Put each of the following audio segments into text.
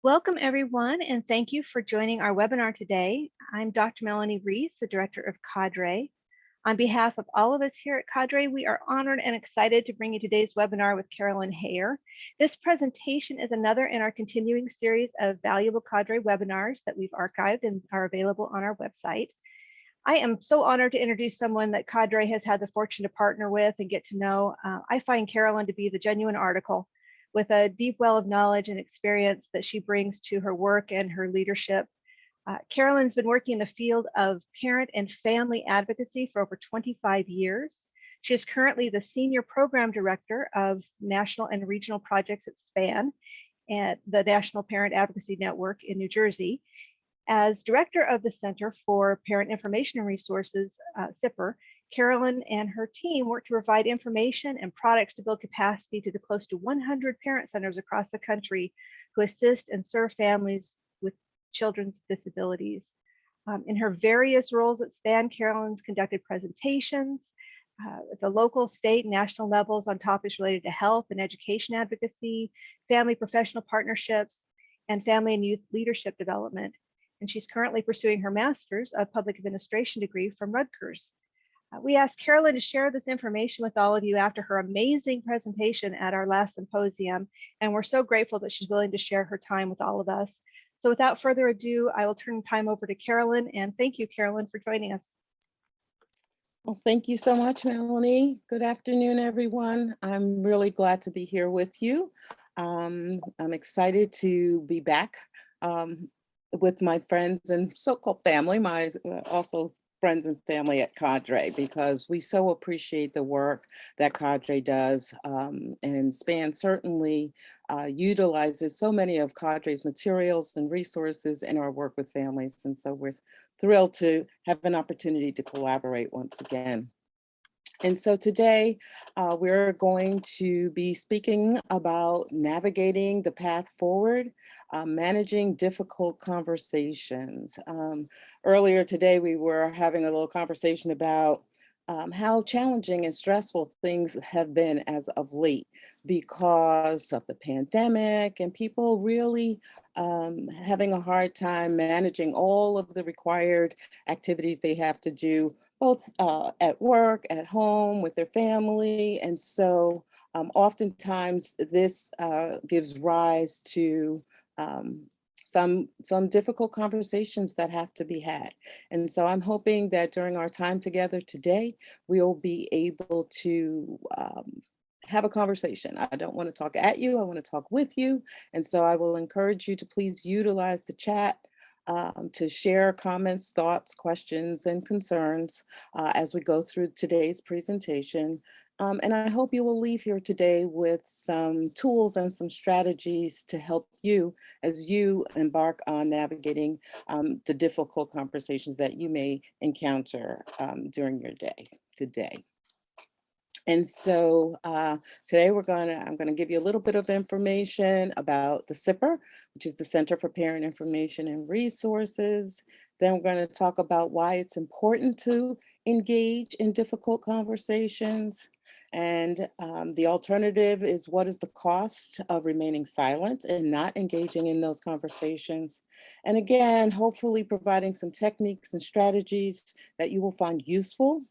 Welcome, everyone, and thank you for joining our webinar today. I'm Dr. Melanie Reese, the Director of Cadre. On behalf of all of us here at Cadre, we are honored and excited to bring you today's webinar with Carolyn Hayer. This presentation is another in our continuing series of valuable Cadre webinars that we've archived and are available on our website. I am so honored to introduce someone that Cadre has had the fortune to partner with and get to know. I find Carolyn to be the genuine article with a deep well of knowledge and experience that she brings to her work and her leadership. Carolyn's been working in the field of parent and family advocacy for over 25 years. She is currently the Senior Program Director of National and Regional Projects at SPAN, at the National Parent Advocacy Network in New Jersey. As Director of the Center for Parent Information and Resources, CIPR, Carolyn and her team work to provide information and products to build capacity to the close to 100 parent centers across the country who assist and serve families with children's disabilities. In her various roles at SPAN, Carolyn's conducted presentations at the local, state, and national levels on topics related to health and education advocacy, family professional partnerships, and family and youth leadership development. And she's currently pursuing her master's of public administration degree from Rutgers. We asked Carolyn to share this information with all of you after her amazing presentation at our last symposium, and we're so grateful that she's willing to share her time with all of us. So without further ado, I will turn time over to Carolyn, and thank you, Carolyn, for joining us. Well, thank you so much, Melanie. Good afternoon, everyone. I'm really glad to be here with you. I'm excited to be back with my friends and so-called family, my also friends and family at Cadre, because we so appreciate the work that Cadre does, and SPAN certainly utilizes so many of Cadre's materials and resources in our work with families. And so we're thrilled to have an opportunity to collaborate once again. And so today we're going to be speaking about navigating the path forward, managing difficult conversations. Earlier today, we were having a little conversation about how challenging and stressful things have been as of late because of the pandemic and people really having a hard time managing all of the required activities they have to do both at work, at home, with their family. And so oftentimes this gives rise to some difficult conversations that have to be had. And so I'm hoping that during our time together today, we'll be able to have a conversation. I don't want to talk at you, I want to talk with you. And so I will encourage you to please utilize the chat to share comments, thoughts, questions, and concerns as we go through today's presentation. And I hope you will leave here today with some tools and some strategies to help you as you embark on navigating the difficult conversations that you may encounter during your day today. And so today I'm going to give you a little bit of information about the CIPR, which is the Center for Parent Information and Resources. Then we're going to talk about why it's important to engage in difficult conversations. And the alternative is, what is the cost of remaining silent and not engaging in those conversations? And again, hopefully providing some techniques and strategies that you will find useful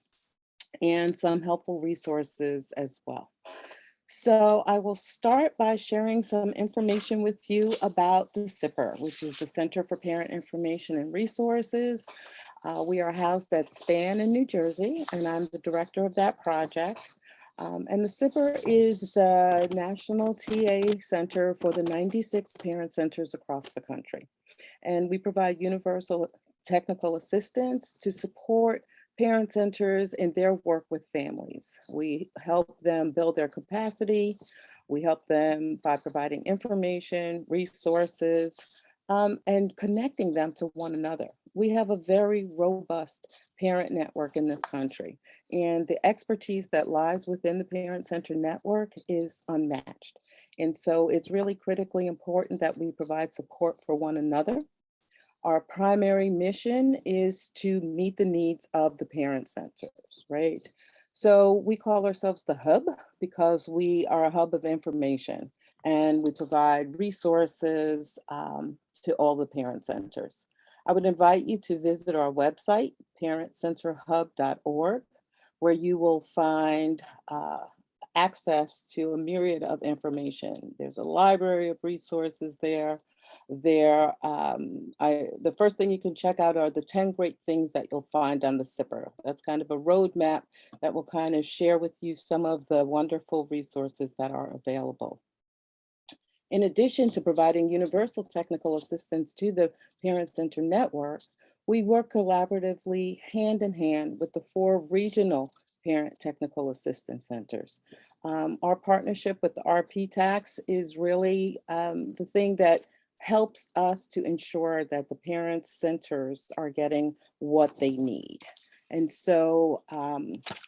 and some helpful resources as well. So I will start by sharing some information with you about the CIPR, which is the Center for Parent Information and Resources. We are housed at SPAN in New Jersey, and I'm the director of that project. And the CIPR is the National TA Center for the 96 parent centers across the country. And we provide universal technical assistance to support parent centers in their work with families. We help them build their capacity. We help them by providing information, resources, and connecting them to one another. We have a very robust parent network in this country, and the expertise that lies within the Parent Center network is unmatched. And so it's really critically important that we provide support for one another. Our primary mission is to meet the needs of the parent centers, right? So we call ourselves the hub because we are a hub of information. and we provide resources to all the parent centers. I would invite you to visit our website, parentcenterhub.org, where you will find access to a myriad of information. There's a library of resources there. The first thing you can check out are the 10 great things that you'll find on the SIPR. That's kind of a roadmap that will kind of share with you some of the wonderful resources that are available. In addition to providing universal technical assistance to the Parent Center Network, we work collaboratively hand in hand with the 4 regional parent technical assistance centers. Our partnership with the RP Tax is really the thing that helps us to ensure that the parent centers are getting what they need. And so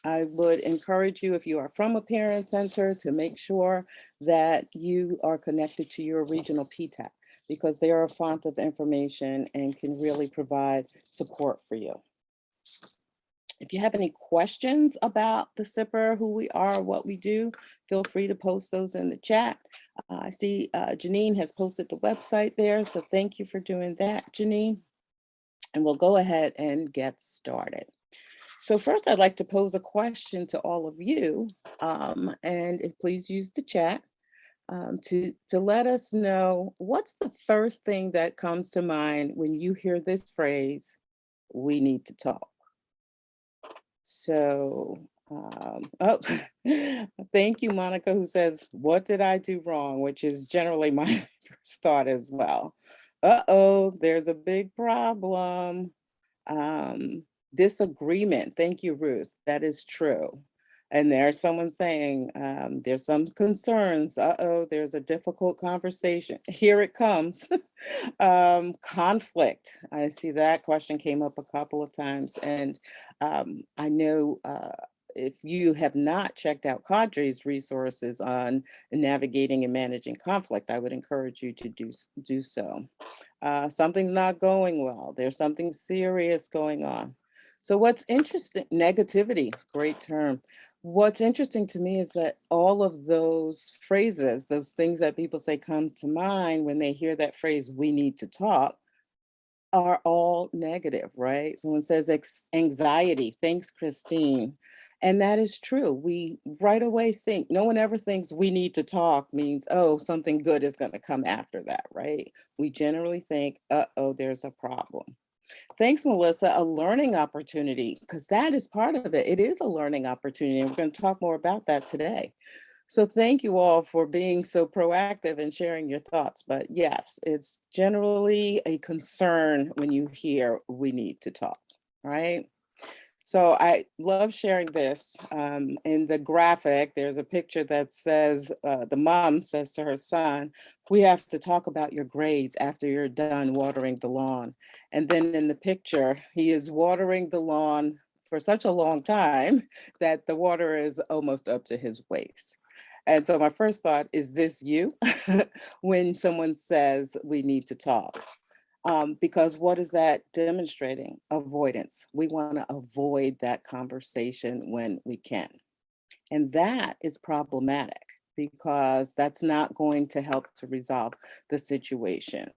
I would encourage you, if you are from a parent center, to make sure that you are connected to your regional PTAC, because they are a font of information and can really provide support for you. If you have any questions about the SIPR, who we are, what we do, feel free to post those in the chat. I see Janine has posted the website there, so thank you for doing that, Janine. And we'll go ahead and get started. So first, I'd like to pose a question to all of you, and please use the chat to let us know, what's the first thing that comes to mind when you hear this phrase, "We need to talk"? So, oh, thank you, Monica, who says, "What did I do wrong?" Which is generally my first thought as well. Uh-oh, there's a big problem. Um, Disagreement. Thank you, Ruth. That is true. And there's someone saying, there's some concerns. Uh-oh, there's a difficult conversation. Here it comes. Conflict. I see that question came up a couple of times. And I know if you have not checked out Cadre's resources on navigating and managing conflict, I would encourage you to do so. Something's not going well. There's something serious going on. So what's interesting, negativity, great term. What's interesting to me is that all of those phrases, those things that people say come to mind when they hear that phrase, "we need to talk," are all negative, right? Someone says anxiety. Thanks, Christine. And that is true. We right away think, no one ever thinks "we need to talk" means, oh, something good is going to come after that, right? We generally think, uh-oh, there's a problem. Thanks, Melissa. A learning opportunity, because that is part of it. It is a learning opportunity, and we're going to talk more about that today. So thank you all for being so proactive and sharing your thoughts. But yes, it's generally a concern when you hear "we need to talk," right? So I love sharing this. In the graphic, there's a picture that says, the mom says to her son, "We have to talk about your grades after you're done watering the lawn." And then in the picture, he is watering the lawn for such a long time that the water is almost up to his waist. And so my first thought is, this you? When someone says "we need to talk." Because what is that demonstrating? Avoidance. We want to avoid that conversation when we can. And that is problematic, because that's not going to help to resolve the situation.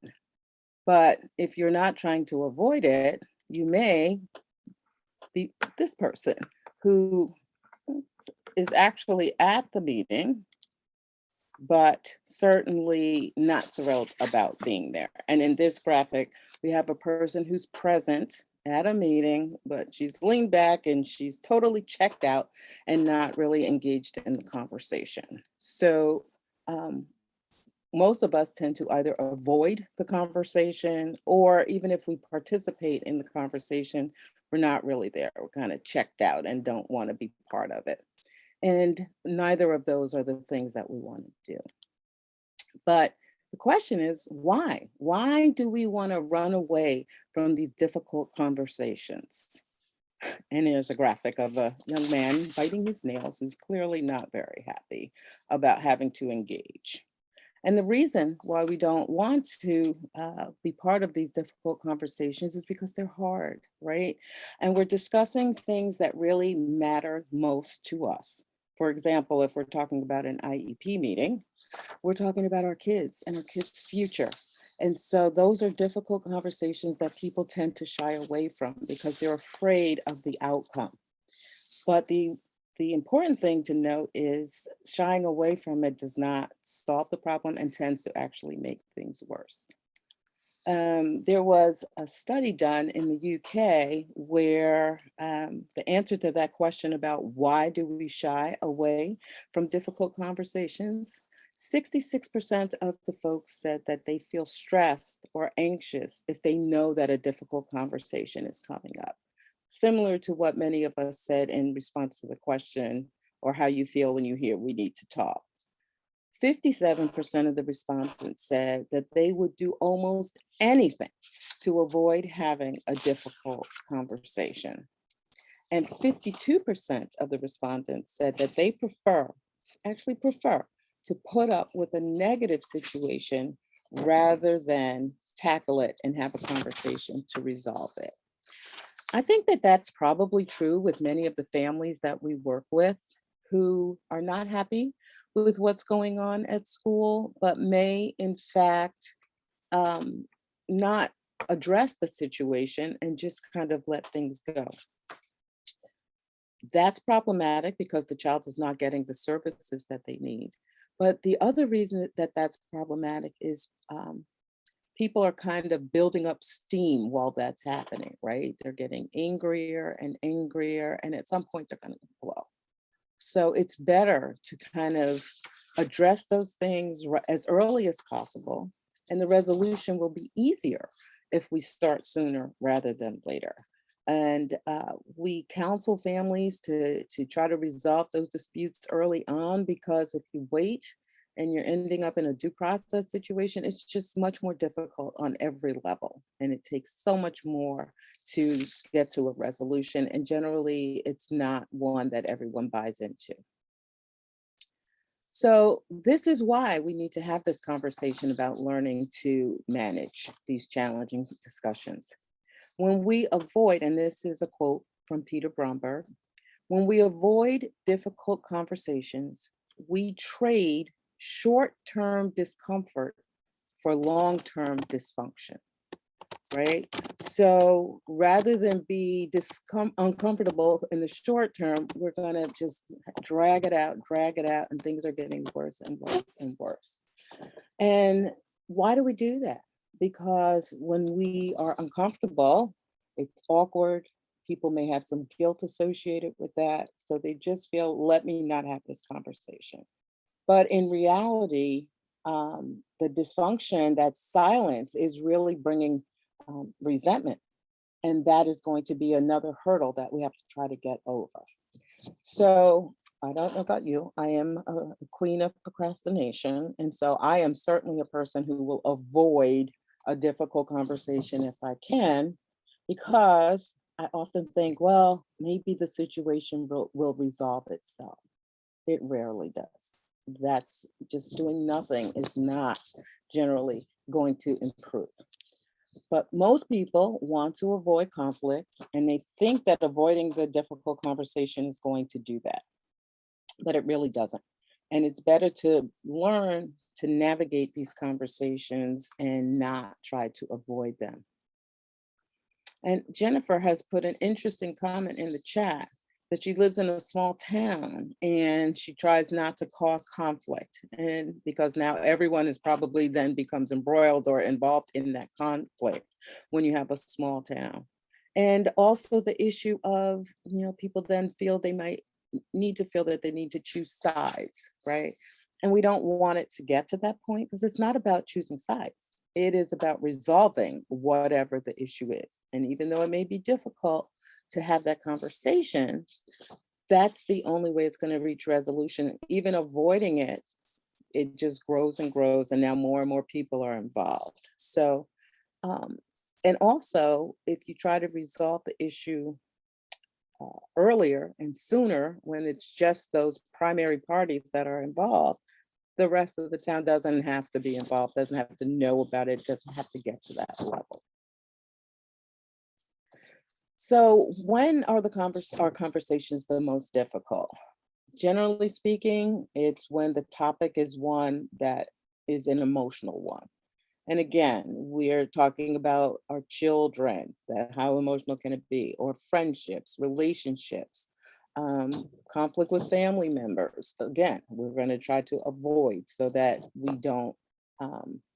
But if you're not trying to avoid it, you may be this person who is actually at the meeting, but certainly not thrilled about being there. And in this graphic, we have a person who's present at a meeting, but she's leaned back and she's totally checked out and not really engaged in the conversation. So most of us tend to either avoid the conversation, or even if we participate in the conversation, we're not really there. We're kind of checked out and don't want to be part of it. And neither of those are the things that we want to do. But the question is, why? Why do we want to run away from these difficult conversations? And there's a graphic of a young man biting his nails who's clearly not very happy about having to engage. And the reason why we don't want to be part of these difficult conversations is because they're hard, right? And we're discussing things that really matter most to us. For example, if we're talking about an IEP meeting, We're talking about our kids and our kids' future. And so those are difficult conversations that people tend to shy away from because they're afraid of the outcome. But the important thing to note is shying away from it does not solve the problem and tends to actually make things worse. There was a study done in the UK where the answer to that question about why do we shy away from difficult conversations, 66% of the folks said that they feel stressed or anxious if they know that a difficult conversation is coming up. Similar to what many of us said in response to the question, or how you feel when you hear we need to talk. 57% of the respondents said that they would do almost anything to avoid having a difficult conversation. And 52% of the respondents said that they actually prefer to put up with a negative situation rather than tackle it and have a conversation to resolve it. I think that that's probably true with many of the families that we work with who are not happy with what's going on at school, but may in fact not address the situation and just kind of let things go. That's problematic because the child is not getting the services that they need. But the other reason that that's problematic is people are kind of building up steam while that's happening, right? They're getting angrier and angrier, and at some point they're going to blow. So it's better to kind of address those things as early as possible, and the resolution will be easier if we start sooner rather than later. And we counsel families to try to resolve those disputes early on, because if you wait and you're ending up in a due process situation, it's just much more difficult on every level. And it takes so much more to get to a resolution. And generally, it's not one that everyone buys into. So this is why we need to have this conversation about learning to manage these challenging discussions. When we avoid, and this is a quote from Peter Bromberg, when we avoid difficult conversations, we trade short-term discomfort for long-term dysfunction, right? So rather than be uncomfortable in the short term, we're gonna just drag it out, and things are getting worse and worse and worse. And why do we do that? Because when we are uncomfortable, it's awkward. People may have some guilt associated with that. So they just feel, let me not have this conversation. But in reality, the dysfunction, that silence, is really bringing resentment. And that is going to be another hurdle that we have to try to get over. So I don't know about you, I am a queen of procrastination. And so I am certainly a person who will avoid a difficult conversation if I can, because I often think, well, maybe the situation will resolve itself. It rarely does. That's just doing nothing is not generally going to improve. But most people want to avoid conflict, and they think that avoiding the difficult conversation is going to do that, but it really doesn't. And it's better to learn to navigate these conversations and not try to avoid them. And Jennifer has put an interesting comment in the chat that she lives in a small town and she tries not to cause conflict. And because now everyone is probably then becomes embroiled or involved in that conflict when you have a small town. And also the issue of, people then feel they might need to feel that they need to choose sides, right? And we don't want it to get to that point, because it's not about choosing sides. It is about resolving whatever the issue is. And even though it may be difficult to have that conversation, that's the only way it's going to reach resolution. Even avoiding it, it just grows and grows, and now more and more people are involved. So, and also, if you try to resolve the issue earlier and sooner, when it's just those primary parties that are involved, the rest of the town doesn't have to be involved, doesn't have to know about it, doesn't have to get to that level. So when are our conversations the most difficult? Generally speaking, it's when the topic is one that is an emotional one. And again, we're talking about our children, that how emotional can it be, or friendships, relationships, conflict with family members. Again, we're going to try to avoid so that we don't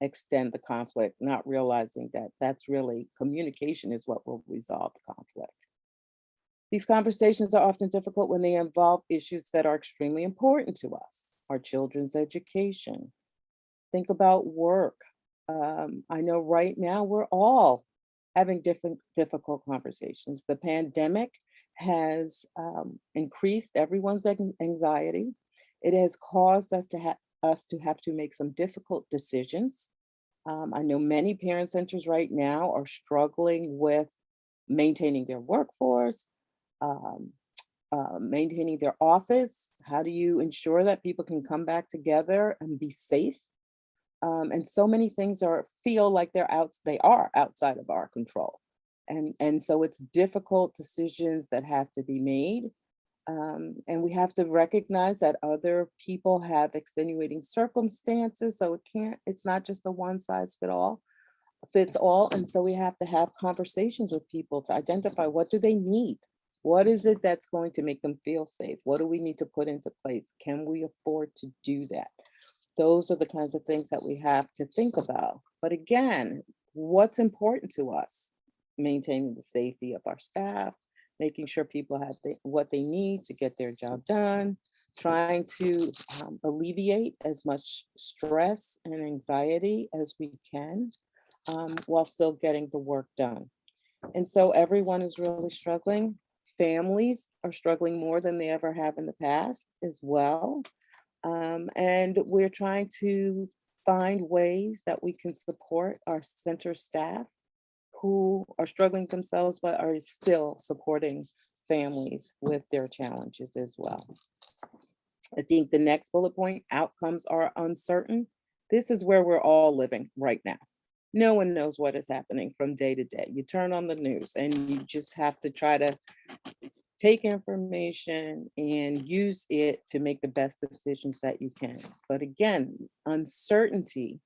extend the conflict, not realizing that that's really communication is what will resolve the conflict. These conversations are often difficult when they involve issues that are extremely important to us, our children's education. Think about work. I know right now we're all having different difficult conversations. The pandemic has increased everyone's anxiety. It has caused us to have to make some difficult decisions. I know many parent centers right now are struggling with maintaining their workforce, um, maintaining their office. How do you ensure that people can come back together and be safe? And so many things feel like they are outside of our control. And so it's difficult decisions that have to be made. And we have to recognize that other people have extenuating circumstances. So it's not just a one size fits all. And so we have to have conversations with people to identify what do they need? What is it that's going to make them feel safe? What do we need to put into place? Can we afford to do that? Those are the kinds of things that we have to think about. But again, what's important to us? Maintaining the safety of our staff, making sure people have what they need to get their job done, trying to alleviate as much stress and anxiety as we can while still getting the work done. And so everyone is really struggling. Families are struggling more than they ever have in the past as well. And we're trying to find ways that we can support our center staff who are struggling themselves, but are still supporting families with their challenges as well. I think the next bullet point, outcomes are uncertain. This is where we're all living right now. No one knows what is happening from day to day. You turn on the news and you just have to try to take information and use it to make the best decisions that you can. But again, uncertainty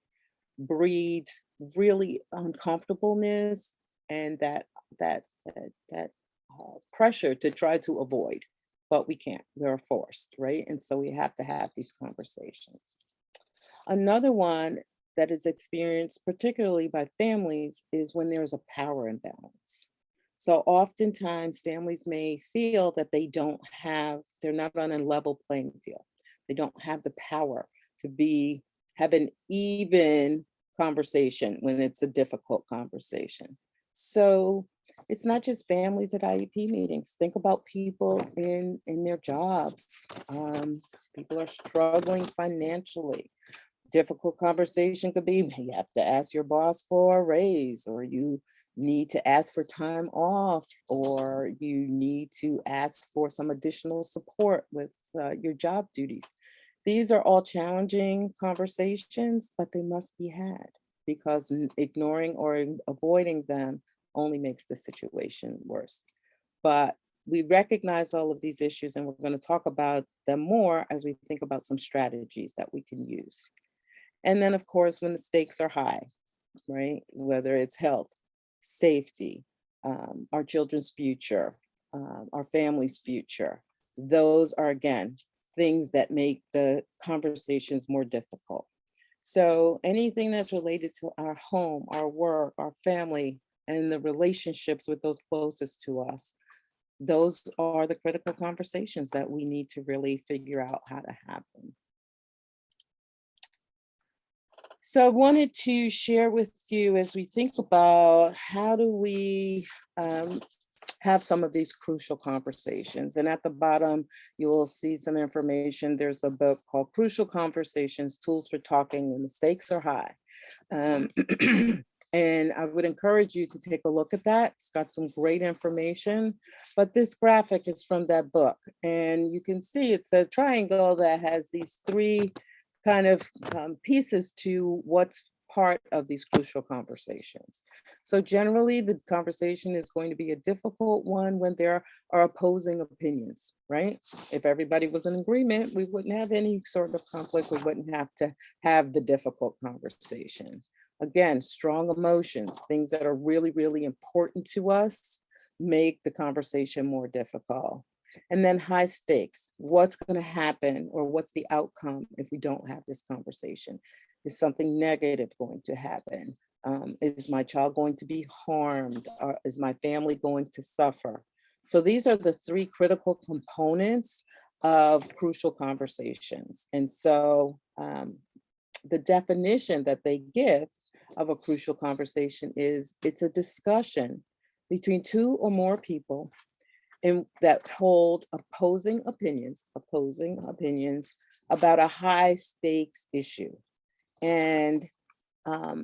breeds really uncomfortableness and that pressure to try to avoid, but we can't. We're forced, right? And so we have to have these conversations. Another one that is experienced particularly by families is when there's a power imbalance. So oftentimes families may feel that they're not on a level playing field. They don't have the power to have an even conversation when it's a difficult conversation. So it's not just families at IEP meetings. Think about people in their jobs. People are struggling financially. Difficult conversation could be you have to ask your boss for a raise, or you need to ask for time off, or you need to ask for some additional support with your job duties. These are all challenging conversations, but they must be had because ignoring or avoiding them only makes the situation worse. But we recognize all of these issues, and we're going to talk about them more as we think about some strategies that we can use. And then, of course, when the stakes are high, right? Whether it's health, safety, our children's future, our family's future, those are, again, things that make the conversations more difficult. So anything that's related to our home, our work, our family, and the relationships with those closest to us, those are the critical conversations that we need to really figure out how to have them. So I wanted to share with you as we think about how do we have some of these crucial conversations. And at the bottom, you will see some information. There's a book called Crucial Conversations, Tools for Talking When the Stakes Are High. And I would encourage you to take a look at that. It's got some great information, but this graphic is from that book. And you can see it's a triangle that has these three kind of pieces to what's part of these crucial conversations. So generally, the conversation is going to be a difficult one when there are opposing opinions, right? If everybody was in agreement, we wouldn't have any sort of conflict. We wouldn't have to have the difficult conversation. Again, strong emotions, things that are really, really important to us, make the conversation more difficult. And then high stakes, what's going to happen or what's the outcome if we don't have this conversation? Is something negative going to happen? Is my child going to be harmed? Or is my family going to suffer? So these are the three critical components of crucial conversations. And so the definition that they give of a crucial conversation is it's a discussion between two or more people that hold opposing opinions about a high stakes issue. And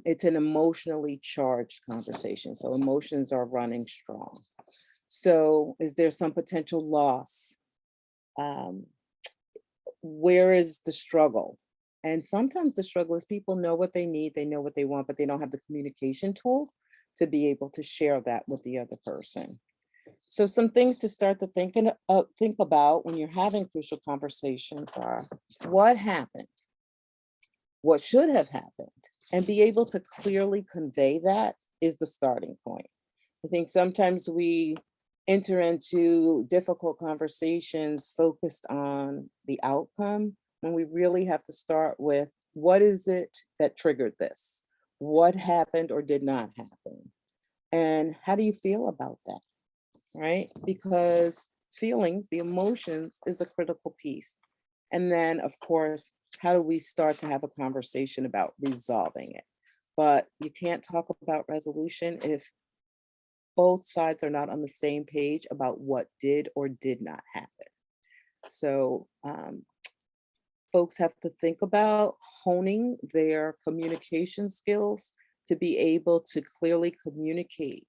it's an emotionally charged conversation. So emotions are running strong. So is there some potential loss? Where is the struggle? And sometimes the struggle is people know what they need, they know what they want, but they don't have the communication tools to be able to share that with the other person. So some things to start to think about when you're having crucial conversations are what happened, what should have happened, and be able to clearly convey that is the starting point. I think sometimes we enter into difficult conversations focused on the outcome when we really have to start with what is it that triggered this? What happened or did not happen? And how do you feel about that? Right? Because feelings, the emotions is a critical piece. And then, of course, how do we start to have a conversation about resolving it? But you can't talk about resolution if both sides are not on the same page about what did or did not happen. So folks have to think about honing their communication skills to be able to clearly communicate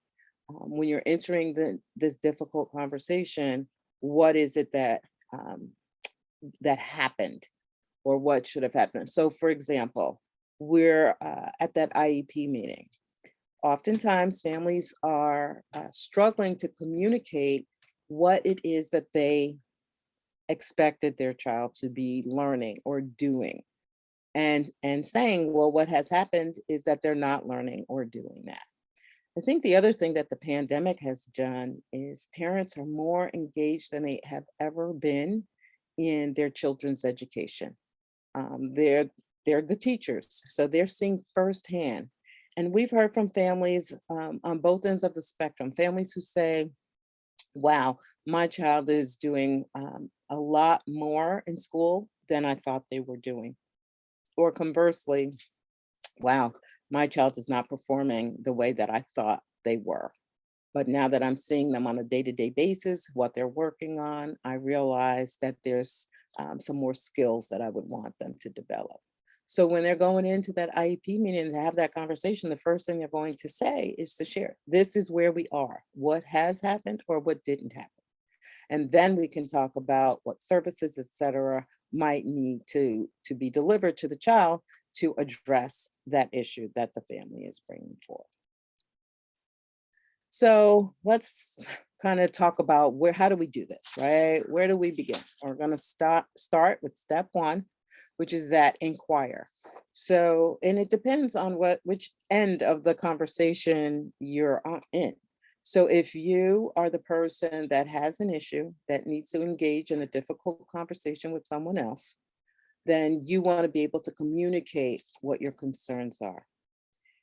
when you're entering this difficult conversation. What is it that that happened or what should have happened? So for example, we're at that IEP meeting. Oftentimes families are struggling to communicate what it is that they expected their child to be learning or doing, and saying, well, what has happened is that they're not learning or doing that. I think the other thing that the pandemic has done is parents are more engaged than they have ever been in their children's education. They're the teachers, so they're seeing firsthand. And we've heard from families on both ends of the spectrum, families who say, wow, my child is doing a lot more in school than I thought they were doing. Or conversely, wow, my child is not performing the way that I thought they were. But now that I'm seeing them on a day-to-day basis, what they're working on, I realize that there's some more skills that I would want them to develop. So when they're going into that IEP meeting to have that conversation, the first thing they're going to say is to share, this is where we are, what has happened or what didn't happen. And then we can talk about what services, et cetera, might need to be delivered to the child to address that issue that the family is bringing forth. So let's kind of talk about how do we do this, right? Where do we begin? We're going to start with step one, which is that inquire. So, and it depends on which end of the conversation you're in. So if you are the person that has an issue that needs to engage in a difficult conversation with someone else, then you want to be able to communicate what your concerns are.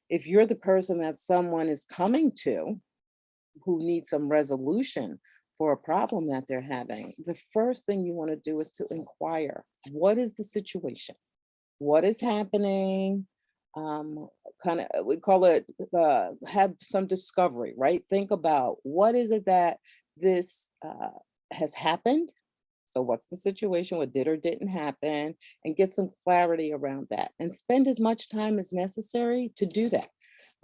If you're the person that someone is coming to who needs some resolution for a problem that they're having, the first thing you want to do is to inquire, what is the situation? What is happening? Kind of, we call it, have some discovery, right? Think about what is it that this has happened. So what's the situation, what did or didn't happen, and get some clarity around that and spend as much time as necessary to do that.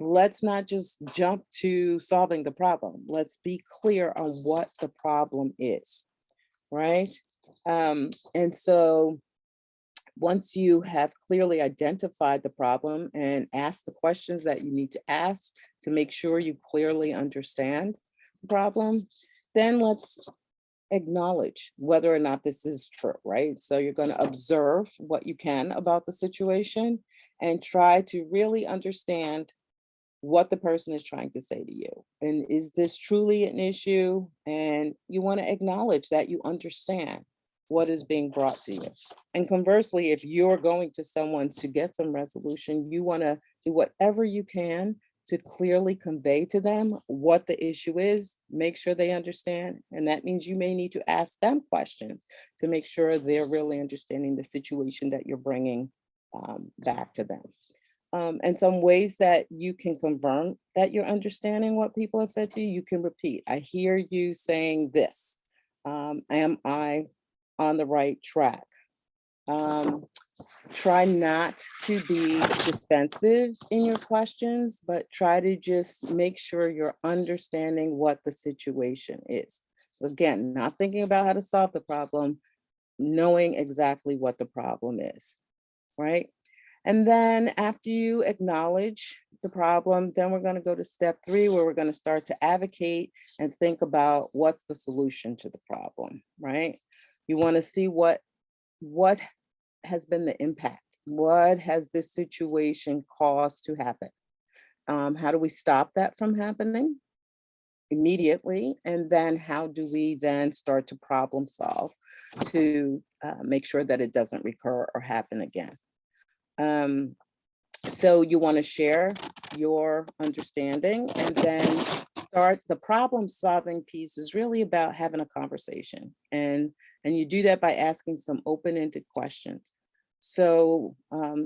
Let's not just jump to solving the problem. Let's be clear on what the problem is, right? And so Once you have clearly identified the problem and asked the questions that you need to ask to make sure you clearly understand the problem, then let's acknowledge whether or not this is true, right? So you're going to observe what you can about the situation and try to really understand what the person is trying to say to you. And is this truly an issue? And you want to acknowledge that you understand what is being brought to you. And conversely, if you're going to someone to get some resolution, you want to do whatever you can to clearly convey to them what the issue is, make sure they understand. And that means you may need to ask them questions to make sure they're really understanding the situation that you're bringing back to them. And some ways that you can confirm that you're understanding what people have said to you, you can repeat. I hear you saying this. Am I on the right track? Try not to be defensive in your questions, but try to just make sure you're understanding what the situation is. So again, not thinking about how to solve the problem, knowing exactly what the problem is, right? And then after you acknowledge the problem, then we're going to go to step 3, where we're going to start to advocate and think about what's the solution to the problem, right? You want to see what has been the impact. What has this situation caused to happen? How do we stop that from happening immediately? And then how do we then start to problem solve to make sure that it doesn't recur or happen again? So you want to share your understanding, and then start the problem solving piece is really about having a conversation. And you do that by asking some open-ended questions. So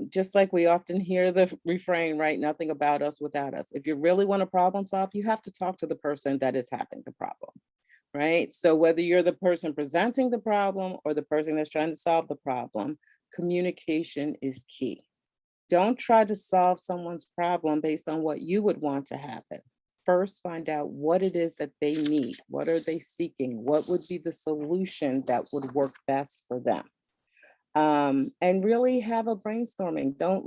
just like we often hear the refrain, right? Nothing about us without us. If you really want to problem solve, you have to talk to the person that is having the problem, right? So whether you're the person presenting the problem or the person that's trying to solve the problem, communication is key. Don't try to solve someone's problem based on what you would want to happen. First, find out what it is that they need. What are they seeking? What would be the solution that would work best for them? And really have a brainstorming. Don't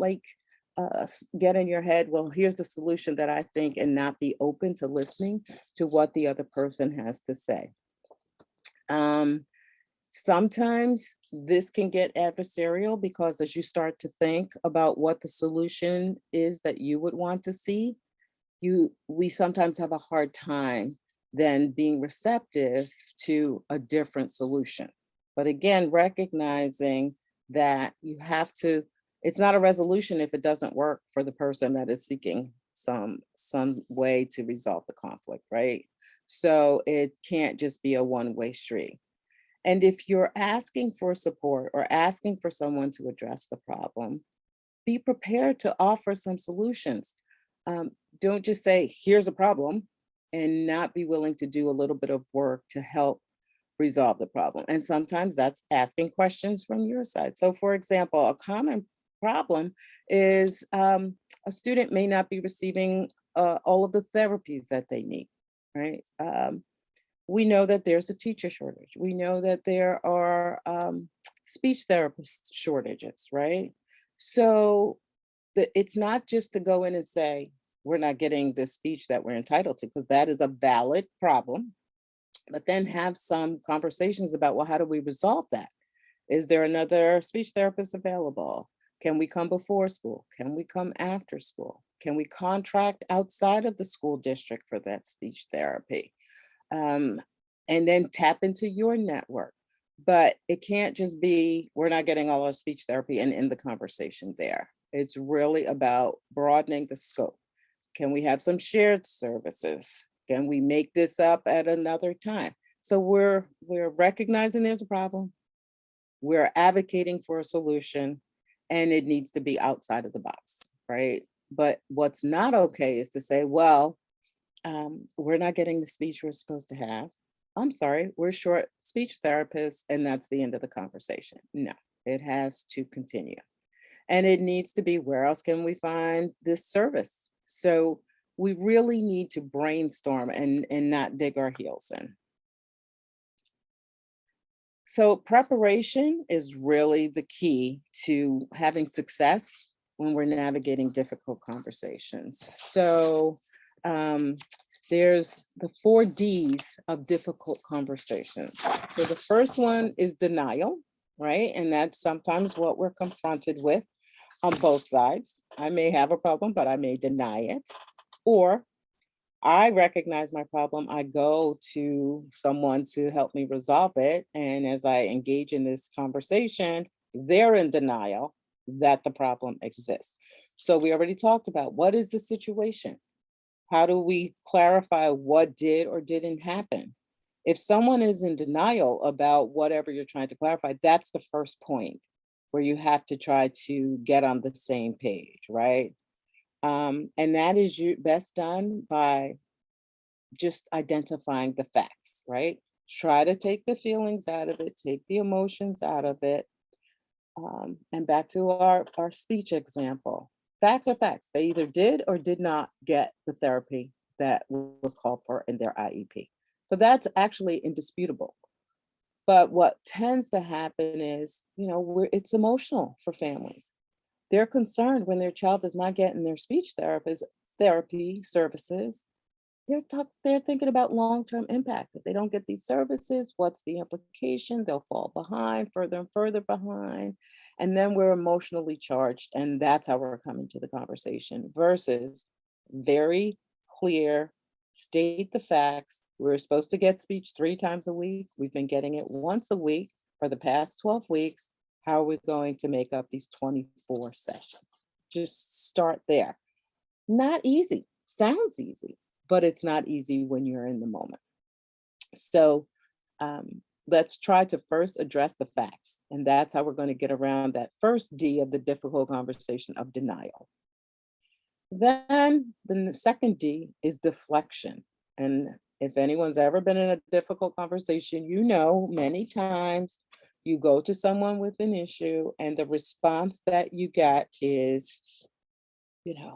get in your head, well, here's the solution that I think, and not be open to listening to what the other person has to say. Sometimes this can get adversarial because as you start to think about what the solution is that you would want to see, we sometimes have a hard time then being receptive to a different solution. But again, recognizing that you have to, it's not a resolution if it doesn't work for the person that is seeking some way to resolve the conflict, right? So it can't just be a one-way street. And if you're asking for support or asking for someone to address the problem, be prepared to offer some solutions. Don't just say, here's a problem, and not be willing to do a little bit of work to help resolve the problem. And sometimes that's asking questions from your side. So for example, a common problem is a student may not be receiving all of the therapies that they need, right? We know that there's a teacher shortage. We know that there are speech therapist shortages, right? So it's not just to go in and say, we're not getting the speech that we're entitled to, because that is a valid problem. But then have some conversations about, well, how do we resolve that? Is there another speech therapist available? Can we come before school? Can we come after school? Can we contract outside of the school district for that speech therapy? And then tap into your network. But it can't just be, we're not getting all our speech therapy and end the conversation there. It's really about broadening the scope. Can we have some shared services? Can we make this up at another time? So we're recognizing there's a problem. We're advocating for a solution, and it needs to be outside of the box, right? But what's not okay is to say, well, we're not getting the speech we're supposed to have. I'm sorry, we're short speech therapists, and that's the end of the conversation. No, it has to continue. And it needs to be, where else can we find this service? So we really need to brainstorm and not dig our heels in. So preparation is really the key to having success when we're navigating difficult conversations. So um, there's the 4 Ds of difficult conversations. So the first one is denial, right? And that's sometimes what we're confronted with on both sides. I may have a problem, but I may deny it. Or I recognize my problem. I go to someone to help me resolve it. And as I engage in this conversation, they're in denial that the problem exists. So we already talked about what is the situation? How do we clarify what did or didn't happen? If someone is in denial about whatever you're trying to clarify, that's the first point where you have to try to get on the same page, right? And that is best done by just identifying the facts, right? Try to take the feelings out of it, take the emotions out of it. And back to our speech example. Facts are facts. They either did or did not get the therapy that was called for in their IEP. So that's actually indisputable. But what tends to happen is, it's emotional for families. They're concerned when their child is not getting their speech therapy services. They're thinking about long-term impact. If they don't get these services, what's the implication? They'll fall behind, further and further behind. And then we're emotionally charged. And that's how we're coming to the conversation versus very clear, state the facts. We're supposed to get speech 3 times a week. We've been getting it once a week for the past 12 weeks. How are we going to make up these 24 sessions? Just start there. Not easy. Sounds easy, but it's not easy when you're in the moment. So let's try to first address the facts. And that's how we're going to get around that first D of the difficult conversation of denial. Then the second D is deflection. And if anyone's ever been in a difficult conversation, many times you go to someone with an issue and the response that you get is,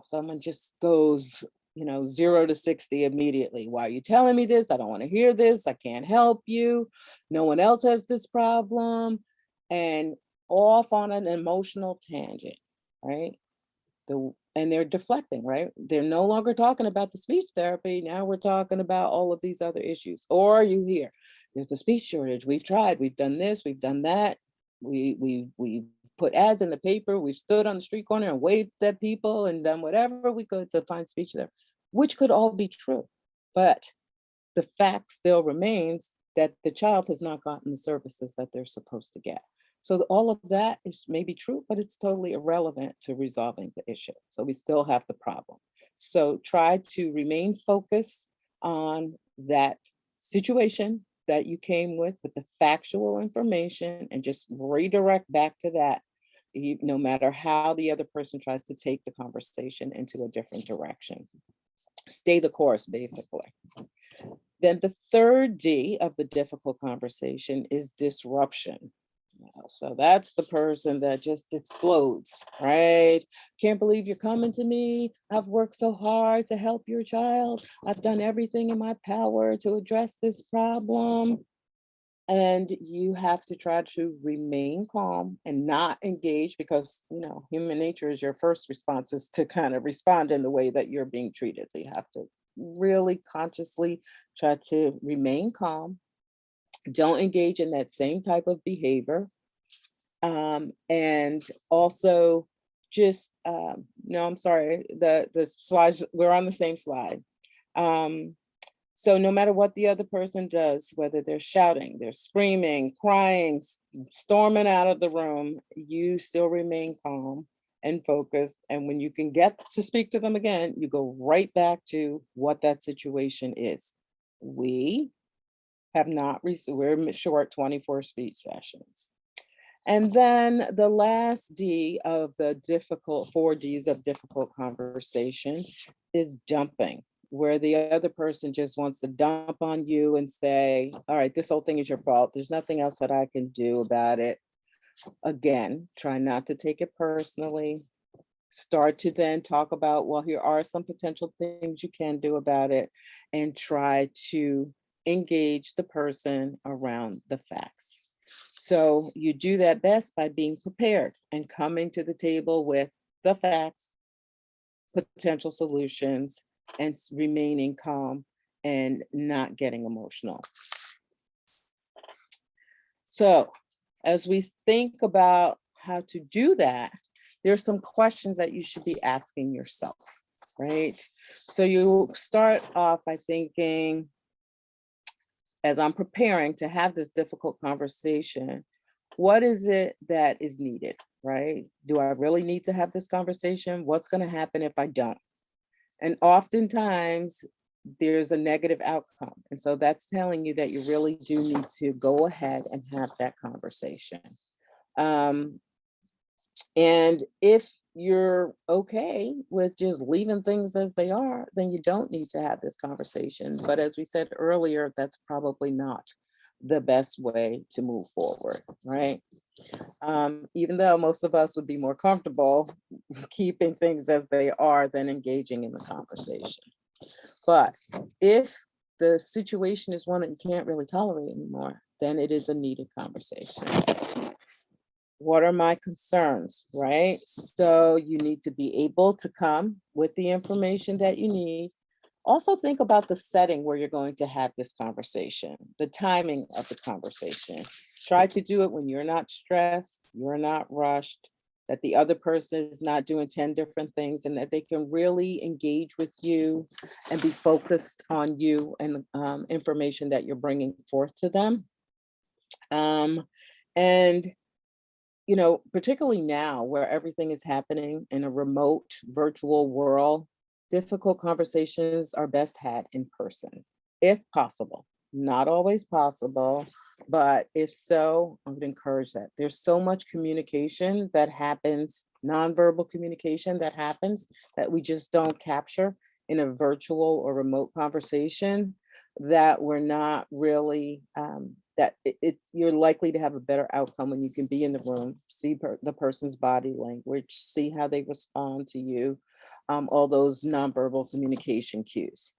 someone just goes 0 to 60 immediately. Why are you telling me this? I don't want to hear this. I can't help you. No one else has this problem. And off on an emotional tangent, right? And they're deflecting, right? They're no longer talking about the speech therapy. Now we're talking about all of these other issues. Or you hear, there's a speech shortage. We've tried, we've done this, we've done that. We put ads in the paper, we've stood on the street corner and waved at people and done whatever we could to find speech there, which could all be true. But the fact still remains that the child has not gotten the services that they're supposed to get. So all of that is maybe true, but it's totally irrelevant to resolving the issue. So we still have the problem. So try to remain focused on that situation that you came with the factual information and just redirect back to that, no matter how the other person tries to take the conversation into a different direction. Stay the course, basically. Then the third D of the difficult conversation is disruption. So that's the person that just explodes, right? Can't believe you're coming to me. I've worked so hard to help your child. I've done everything in my power to address this problem. And you have to try to remain calm and not engage because, human nature is your first response is to kind of respond in the way that you're being treated. So you have to really consciously try to remain calm. Don't engage in that same type of behavior. And also just, no, I'm sorry, the slides, we're on the same slide. So no matter what the other person does, whether they're shouting, they're screaming, crying, storming out of the room, you still remain calm and focused. And when you can get to speak to them again, you go right back to what that situation is. We have not received, we're short 24 speech sessions. And then the last D of the 4 Ds of difficult conversation is dumping, where the other person just wants to dump on you and say, all right, this whole thing is your fault. There's nothing else that I can do about it. Again, try not to take it personally. Start to then talk about, well, here are some potential things you can do about it, and try to engage the person around the facts. So you do that best by being prepared and coming to the table with the facts, potential solutions, and remaining calm and not getting emotional. So as we think about how to do that, there's some questions that you should be asking yourself, right? So you start off by thinking, as I'm preparing to have this difficult conversation, what is it that is needed, right? Do I really need to have this conversation? What's going to happen if I don't? And oftentimes there's a negative outcome. And so that's telling you that you really do need to go ahead and have that conversation. Um, and if you're okay with just leaving things as they are, then you don't need to have this conversation. But as we said earlier, that's probably not the best way to move forward, right? Even though most of us would be more comfortable keeping things as they are than engaging in the conversation. But if the situation is one that you can't really tolerate anymore, then it is a needed conversation. What are my concerns, right? So you need to be able to come with the information that you need. Also think about the setting where you're going to have this conversation, the timing of the conversation. Try to do it when you're not stressed, you're not rushed, that the other person is not doing 10 different things, and that they can really engage with you and be focused on you and the information that you're bringing forth to them. And particularly now where everything is happening in a remote virtual world, difficult conversations are best had in person, if possible. Not always possible, but if so, I would encourage that. There's so much communication that happens, nonverbal communication that happens that we just don't capture in a virtual or remote conversation, that we're not really that you're likely to have a better outcome when you can be in the room, see the person's body language, see how they respond to you, all those nonverbal communication cues.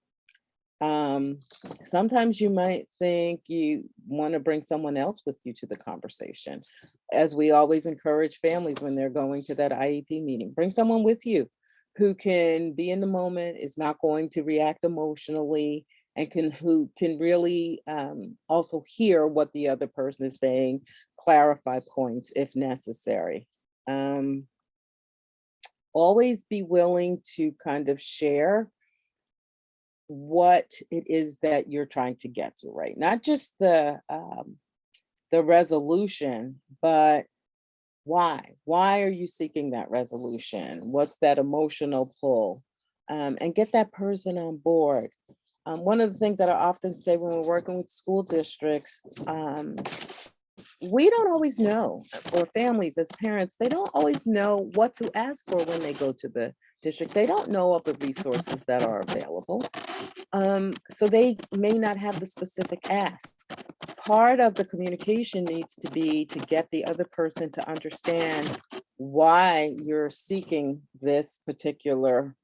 Sometimes you might think you want to bring someone else with you to the conversation. As we always encourage families when they're going to that IEP meeting, bring someone with you who can be in the moment, is not going to react emotionally, and who can really also hear what the other person is saying, clarify points if necessary. Always be willing to kind of share what it is that you're trying to get to, right? Not just the resolution, but why? Why are you seeking that resolution? What's that emotional pull? And get that person on board. One of the things that I often say when we're working with school districts, we don't always know, or families as parents, they don't always know what to ask for when they go to the district. They don't know of the resources that are available. So they may not have the specific ask. Part of the communication needs to be to get the other person to understand why you're seeking this particular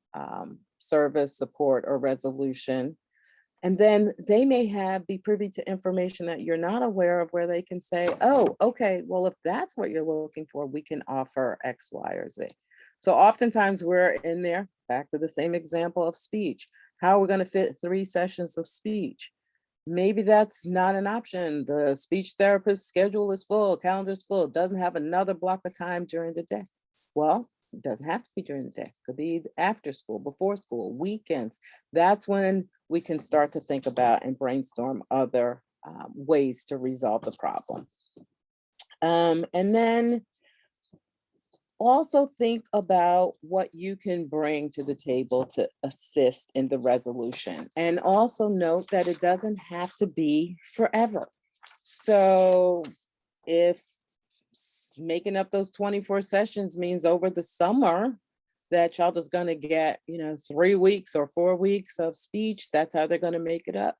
service, support, or resolution. And then they may be privy to information that you're not aware of, where they can say, oh, okay, well, if that's what you're looking for, we can offer X, Y, or Z. So oftentimes we're in there, back to the same example of speech. How are we going to fit 3 sessions of speech? Maybe that's not an option. The speech therapist's schedule is full, calendar's full, doesn't have another block of time during the day. Well, it doesn't have to be during the day. It could be after school, before school, weekends. That's when we can start to think about and brainstorm other ways to resolve the problem. And then also think about what you can bring to the table to assist in the resolution. And also note that it doesn't have to be forever. So if making up those 24 sessions means over the summer that y'all just going to get 3 weeks or 4 weeks of speech, that's how they're going to make it up.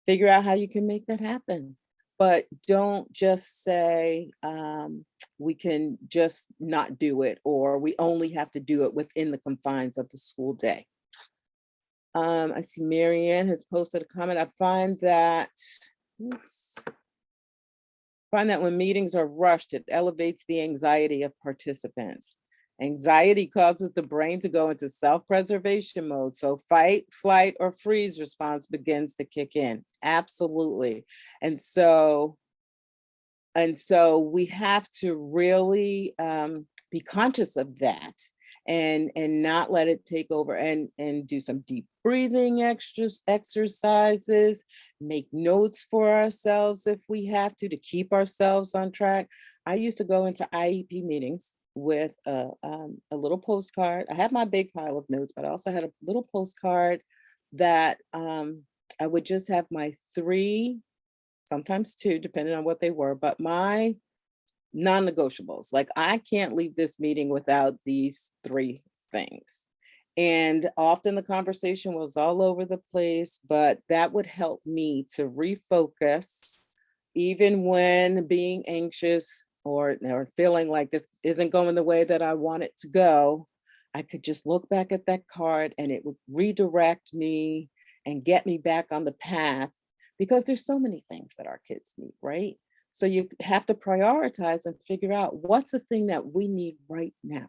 Figure out how you can make that happen, but don't just say we can just not do it, or we only have to do it within the confines of the school day. I see Marianne has posted a comment. I find that, oops, Find that when meetings are rushed, it elevates the anxiety of participants. Anxiety causes the brain to go into self-preservation mode. So fight, flight, or freeze response begins to kick in. Absolutely. And so we have to really be conscious of that and not let it take over, and do some deep breathing exercises, make notes for ourselves if we have to keep ourselves on track. I used to go into IEP meetings with a little postcard. I had my big pile of notes, but I also had a little postcard that I would just have my three, sometimes two, depending on what they were, but my non-negotiables. Like, I can't leave this meeting without these three things. And often the conversation was all over the place, but that would help me to refocus, even when being anxious or feeling like this isn't going the way that I want it to go. I could just look back at that card and it would redirect me and get me back on the path, because there's so many things that our kids need, right? So you have to prioritize and figure out what's the thing that we need right now.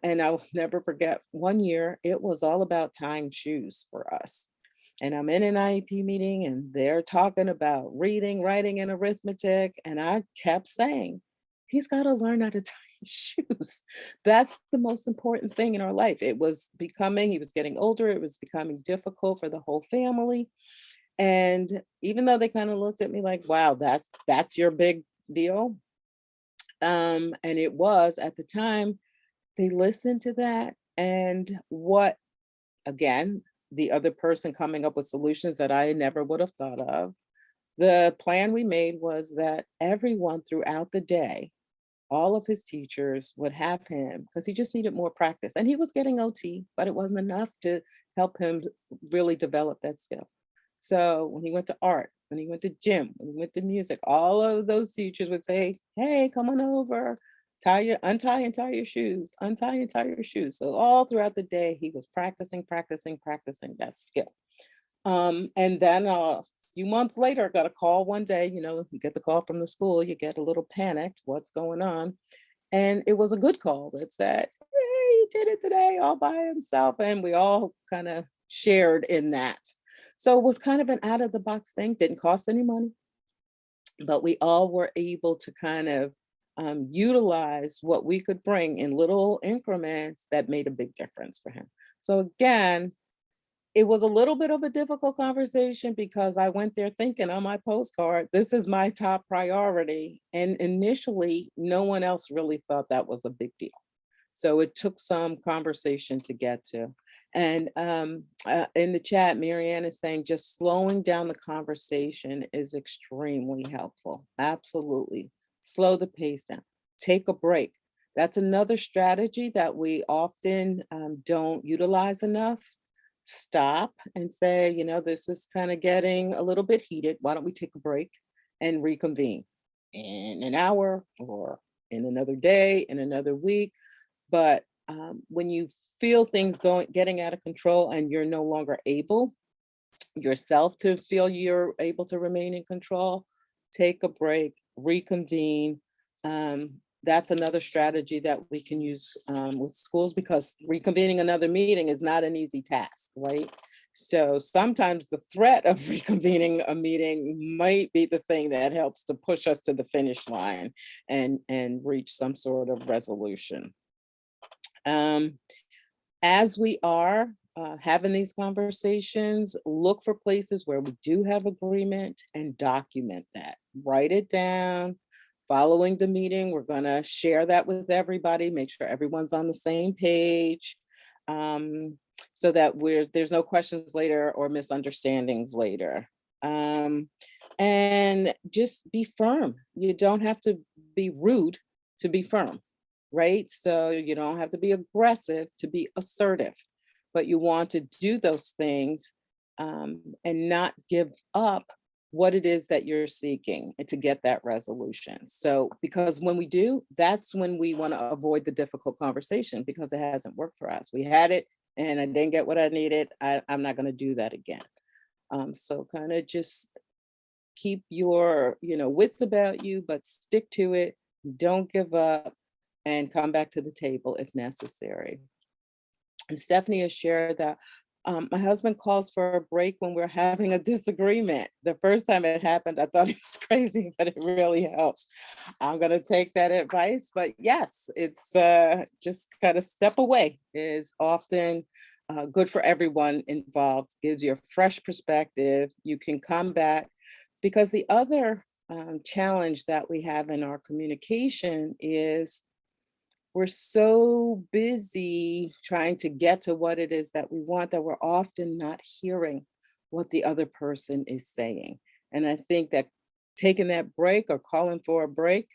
And I'll never forget, one year it was all about tying shoes for us. And I'm in an IEP meeting and they're talking about reading, writing, and arithmetic. And I kept saying, he's got to learn how to tie shoes. That's the most important thing in our life. He was getting older. It was becoming difficult for the whole family. And even though they kind of looked at me like, wow, that's your big deal. And it was at the time, they listened to that. And what, again, the other person coming up with solutions that I never would have thought of. The plan we made was that everyone throughout the day, all of his teachers would have him, because he just needed more practice. And he was getting OT, but it wasn't enough to help him really develop that skill. So when he went to art, when he went to gym, when he went to music, all of those teachers would say, hey, come on over, untie and tie your shoes, untie and tie your shoes. So all throughout the day, he was practicing that skill. And then a few months later, I got a call one day. You get the call from the school, you get a little panicked, what's going on? And it was a good call that said, hey, he did it today all by himself. And we all kind of shared in that. So it was kind of an out of the box thing, didn't cost any money, but we all were able to kind of utilize what we could bring in little increments that made a big difference for him. So again, it was a little bit of a difficult conversation because I went there thinking on my postcard, this is my top priority. And initially, no one else really thought that was a big deal. So it took some conversation to get to. And in the chat, Marianne is saying just slowing down the conversation is extremely helpful. Absolutely. Slow the pace down. Take a break. That's another strategy that we often don't utilize enough. Stop and say, this is kind of getting a little bit heated. Why don't we take a break and reconvene in an hour or in another day, in another week? But when you feel things getting out of control and you're no longer able yourself to feel you're able to remain in control, take a break, reconvene. That's another strategy that we can use with schools, because reconvening another meeting is not an easy task, right? So sometimes the threat of reconvening a meeting might be the thing that helps to push us to the finish line and reach some sort of resolution. As we are having these conversations, look for places where we do have agreement and document that. Write it down. Following the meeting, we're going to share that with everybody, make sure everyone's on the same page, so that there's no questions later or misunderstandings later. And just be firm. You don't have to be rude to be firm, right? So you don't have to be aggressive to be assertive, but you want to do those things and not give up what it is that you're seeking and to get that resolution. So, because when we do, that's when we want to avoid the difficult conversation, because it hasn't worked for us. We had it and I didn't get what I needed. I'm not going to do that again. So kind of just keep your, wits about you, but stick to it. Don't give up and come back to the table if necessary. And Stephanie has shared that my husband calls for a break when we're having a disagreement. The first time it happened, I thought it was crazy, but it really helps. I'm going to take that advice. But yes, it's just kind of step away is often good for everyone involved, gives you a fresh perspective. You can come back because the other challenge that we have in our communication is we're so busy trying to get to what it is that we want that we're often not hearing what the other person is saying. And I think that taking that break or calling for a break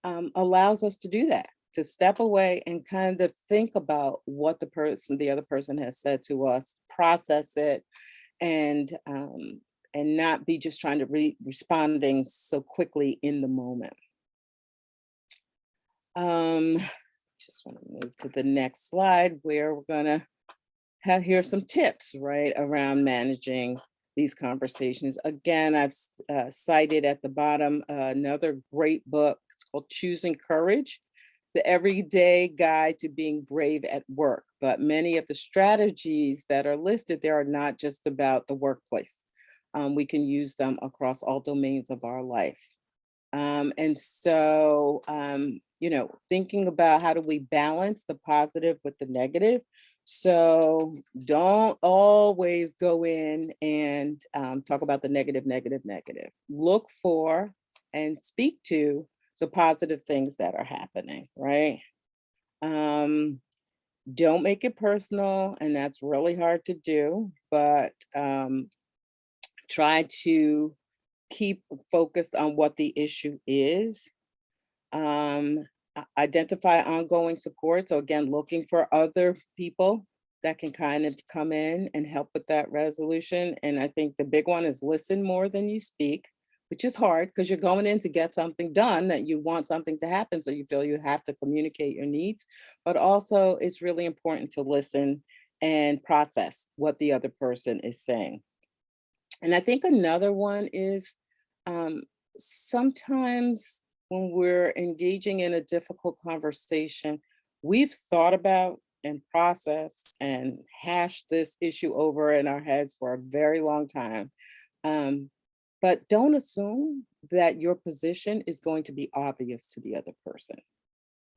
allows us to do that, to step away and kind of think about what the other person has said to us, process it, and not be just trying to responding so quickly in the moment. Just want to move to the next slide where we're going to have here some tips right around managing these conversations. Again, I've cited at the bottom another great book. It's called Choosing Courage, the everyday guide to being brave at work. But many of the strategies that are listed there are not just about the workplace. We can use them across all domains of our life. And so, thinking about how do we balance the positive with the negative. So don't always go in and talk about the negative, negative, negative. Look for and speak to the positive things that are happening, right? Don't make it personal, and that's really hard to do, but try to keep focused on what the issue is. Identify ongoing support. So again, looking for other people that can kind of come in and help with that resolution. And I think the big one is listen more than you speak, which is hard because you're going in to get something done that you want something to happen. So you feel you have to communicate your needs, but also it's really important to listen and process what the other person is saying. And I think another one is um, sometimes when we're engaging in a difficult conversation, we've thought about and processed and hashed this issue over in our heads for a very long time. Um, but don't assume that your position is going to be obvious to the other person.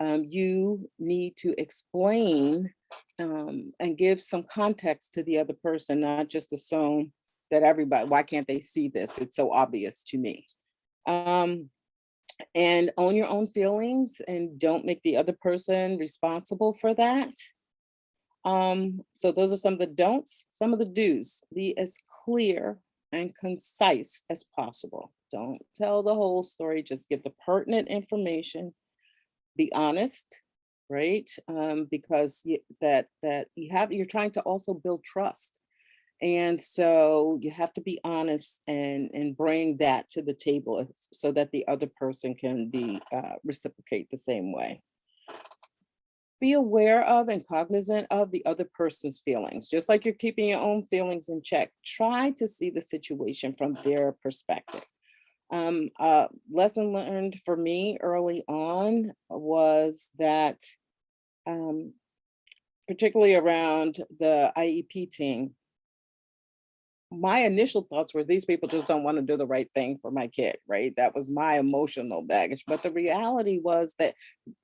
You need to explain and give some context to the other person, not just assume that everybody, why can't they see this? It's so obvious to me. Um, and own your own feelings and don't make the other person responsible for that. So those are some of the don'ts, some of the do's. Be as clear and concise as possible. Don't tell the whole story, just give the pertinent information. Be honest, right? Because you're trying to also build trust. And so you have to be honest and bring that to the table so that the other person can be reciprocate the same way. Be aware of and cognizant of the other person's feelings. Just like you're keeping your own feelings in check, try to see the situation from their perspective. Lesson learned for me early on was that, um, particularly around the IEP team, my initial thoughts were these people just don't want to do the right thing for my kid, right? That was my emotional baggage. But the reality was that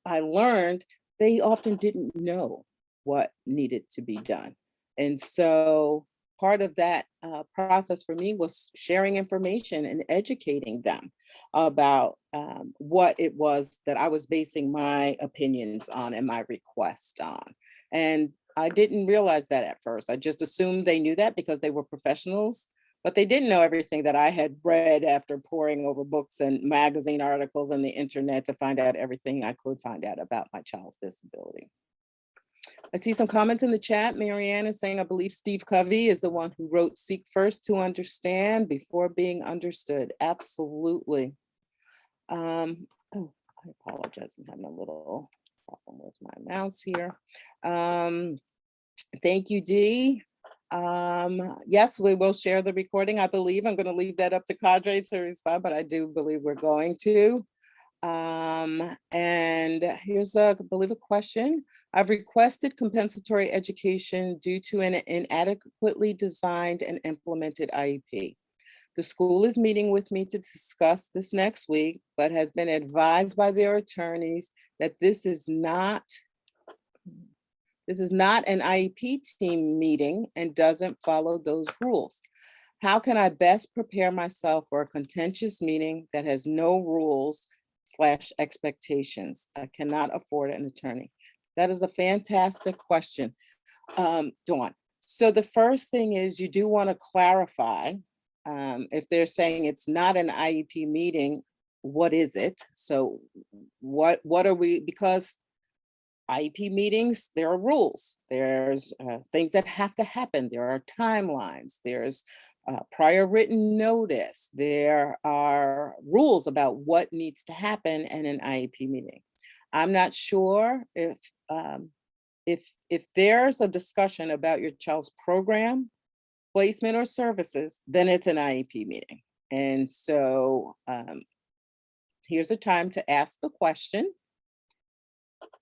I learned they often didn't know what needed to be done. And so part of that process for me was sharing information and educating them about what it was that I was basing my opinions on and my request on. And I didn't realize that at first. I just assumed they knew that because they were professionals, but they didn't know everything that I had read after poring over books and magazine articles and the internet to find out everything I could find out about my child's disability. I see some comments in the chat. Marianne is saying, I believe Steve Covey is the one who wrote Seek First to Understand Before Being Understood. Absolutely. Oh, I apologize. I'm having a little problem with my mouse here. Thank you, Dee. Yes, we will share the recording. I believe I'm going to leave that up to Cadre to respond, but I do believe we're going to. And here's I believe a question. I've requested compensatory education due to an inadequately designed and implemented IEP. The school is meeting with me to discuss this next week, but has been advised by their attorneys that this is not an IEP team meeting and doesn't follow those rules. How can I best prepare myself for a contentious meeting that has no rules / expectations? I cannot afford an attorney. That is a fantastic question, Dawn. So the first thing is you do want to clarify if they're saying it's not an IEP meeting, what is it? So what are we, because IEP meetings, there are rules. There's things that have to happen. There are timelines. There's prior written notice. There are rules about what needs to happen in an IEP meeting. I'm not sure if there's a discussion about your child's program, placement, or services, then it's an IEP meeting. And so here's a time to ask the question.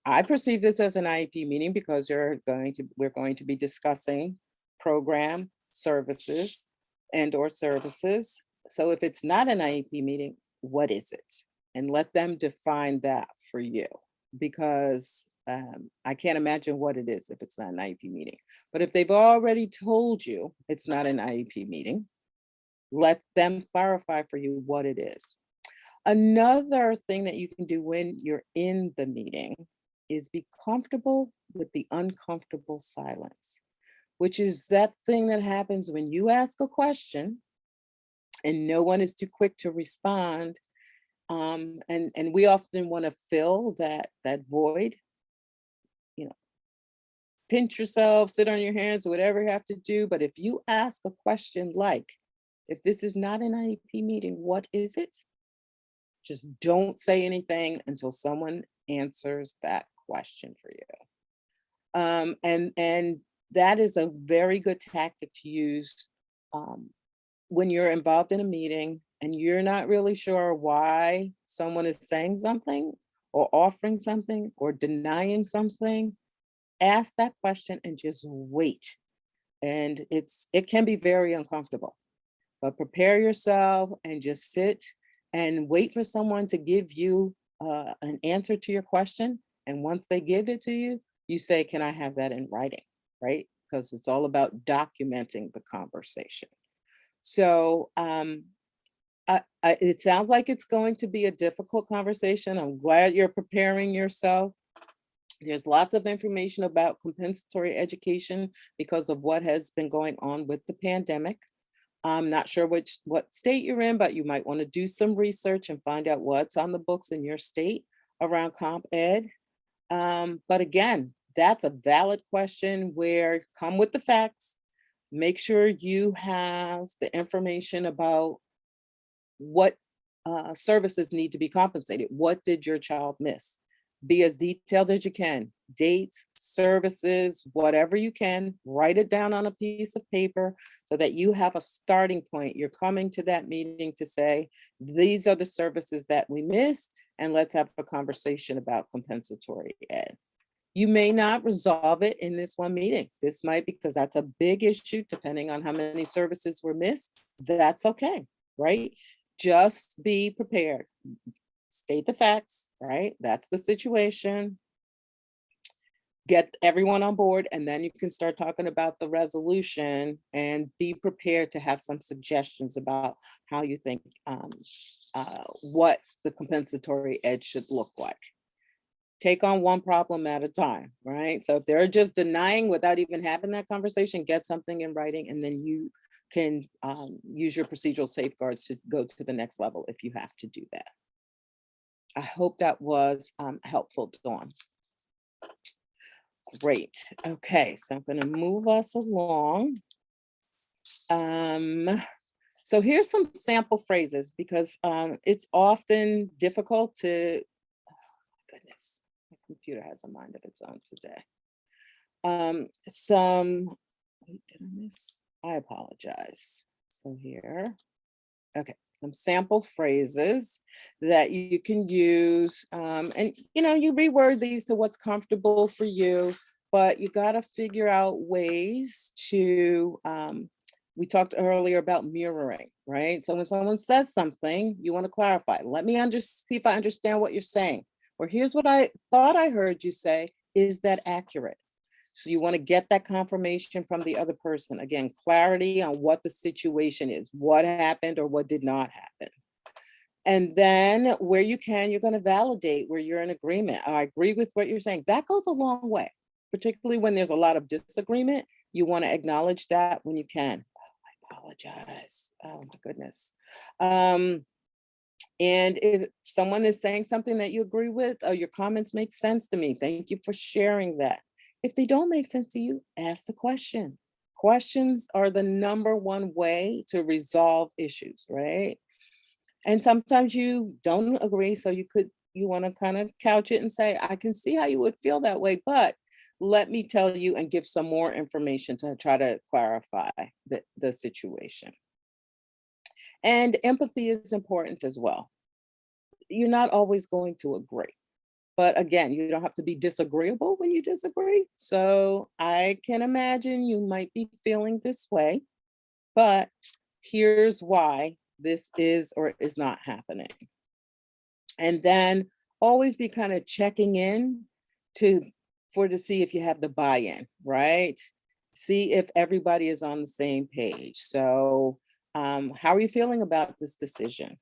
I perceive this as an IEP meeting because we're going to be discussing program services and/or services. So if it's not an IEP meeting, what is it? And let them define that for you, because I can't imagine what it is if it's not an IEP meeting. But if they've already told you it's not an IEP meeting, let them clarify for you what it is. Another thing that you can do when you're in the meeting is be comfortable with the uncomfortable silence, which is that thing that happens when you ask a question and no one is too quick to respond. And we often want to fill that void, you know, pinch yourself, sit on your hands, whatever you have to do. But if you ask a question like, if this is not an IEP meeting, what is it? Just don't say anything until someone answers that question for you. And that is a very good tactic to use when you're involved in a meeting and you're not really sure why someone is saying something or offering something or denying something. Ask that question and just wait. And it can be very uncomfortable, but prepare yourself and just sit and wait for someone to give you an answer to your question. And once they give it to you, you say, can I have that in writing, right? Because it's all about documenting the conversation. So it sounds like it's going to be a difficult conversation. I'm glad you're preparing yourself. There's lots of information about compensatory education because of what has been going on with the pandemic. I'm not sure what state you're in, but you might want to do some research and find out what's on the books in your state around comp ed. But again, that's a valid question where come with the facts. Make sure you have the information about what services need to be compensated. What did your child miss? Be as detailed as you can. Dates, services, whatever you can, write it down on a piece of paper so that you have a starting point. You're coming to that meeting to say, these are the services that we missed, and let's have a conversation about compensatory ed. You may not resolve it in this one meeting. This might, because that's a big issue, depending on how many services were missed. That's okay, right? Just be prepared. State the facts, right? That's the situation. Get everyone on board, and then you can start talking about the resolution and be prepared to have some suggestions about how you think what the compensatory ed should look like. Take on one problem at a time, right? So if they're just denying without even having that conversation, get something in writing, and then you can use your procedural safeguards to go to the next level if you have to do that. I hope that was helpful, Dawn. Great. Okay, so I'm going to move us along. So here's some sample phrases because it's often difficult to, oh my goodness, my computer has a mind of its own today. Some Wait, did I miss? I apologize. So here, okay, some sample phrases that you can use. And you reword these to what's comfortable for you, but you got to figure out ways to, we talked earlier about mirroring, right? So when someone says something, you want to clarify. Let me see if I understand what you're saying. Or here's what I thought I heard you say. Is that accurate? So you want to get that confirmation from the other person. Again, clarity on what the situation is, what happened or what did not happen. And then where you can, you're going to validate where you're in agreement. I agree with what you're saying. That goes a long way, particularly when there's a lot of disagreement. You want to acknowledge that when you can. Oh, I apologize. Oh my goodness. And if someone is saying something that you agree with, or your comments make sense to me, thank you for sharing that. If they don't make sense to you, ask the question. Questions are the number one way to resolve issues, right? And sometimes you don't agree, so you want to kind of couch it and say, I can see how you would feel that way, but let me tell you and give some more information to try to clarify the situation. And empathy is important as well. You're not always going to agree. But again, you don't have to be disagreeable when you disagree. So I can imagine you might be feeling this way, but here's why this is or is not happening. And then always be kind of checking in to see if you have the buy-in, right? See if everybody is on the same page. So how are you feeling about this decision?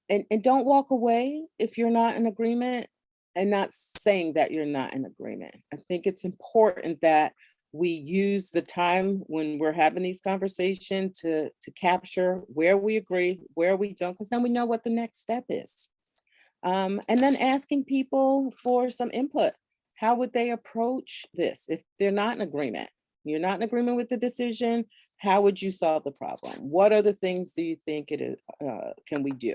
And don't walk away if you're not in agreement, and not saying that you're not in agreement. I think it's important that we use the time when we're having these conversations to capture where we agree, where we don't, because then we know what the next step is. And then asking people for some input. How would they approach this if they're not in agreement? You're not in agreement with the decision. How would you solve the problem? What other things do you think can we do?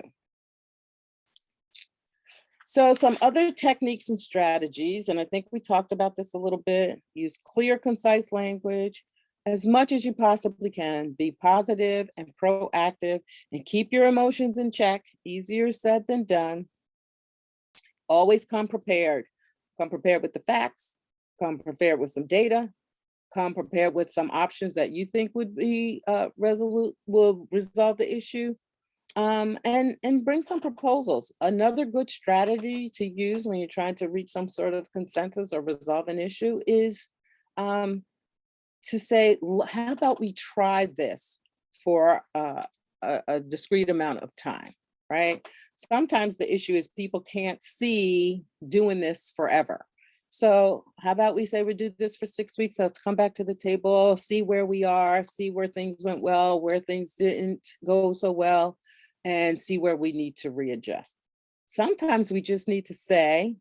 So some other techniques and strategies, and I think we talked about this a little bit, use clear, concise language as much as you possibly can. Be positive and proactive and keep your emotions in check. Easier said than done. Always come prepared. Come prepared with the facts, come prepared with some data, come prepared with some options that you think would be will resolve the issue. And bring some proposals. Another good strategy to use when you're trying to reach some sort of consensus or resolve an issue is to say, how about we try this for a discrete amount of time, right? Sometimes the issue is people can't see doing this forever. So how about we say we do this for 6 weeks, let's come back to the table, see where we are, see where things went well, where things didn't go so well, and see where we need to readjust. Sometimes we just need to say,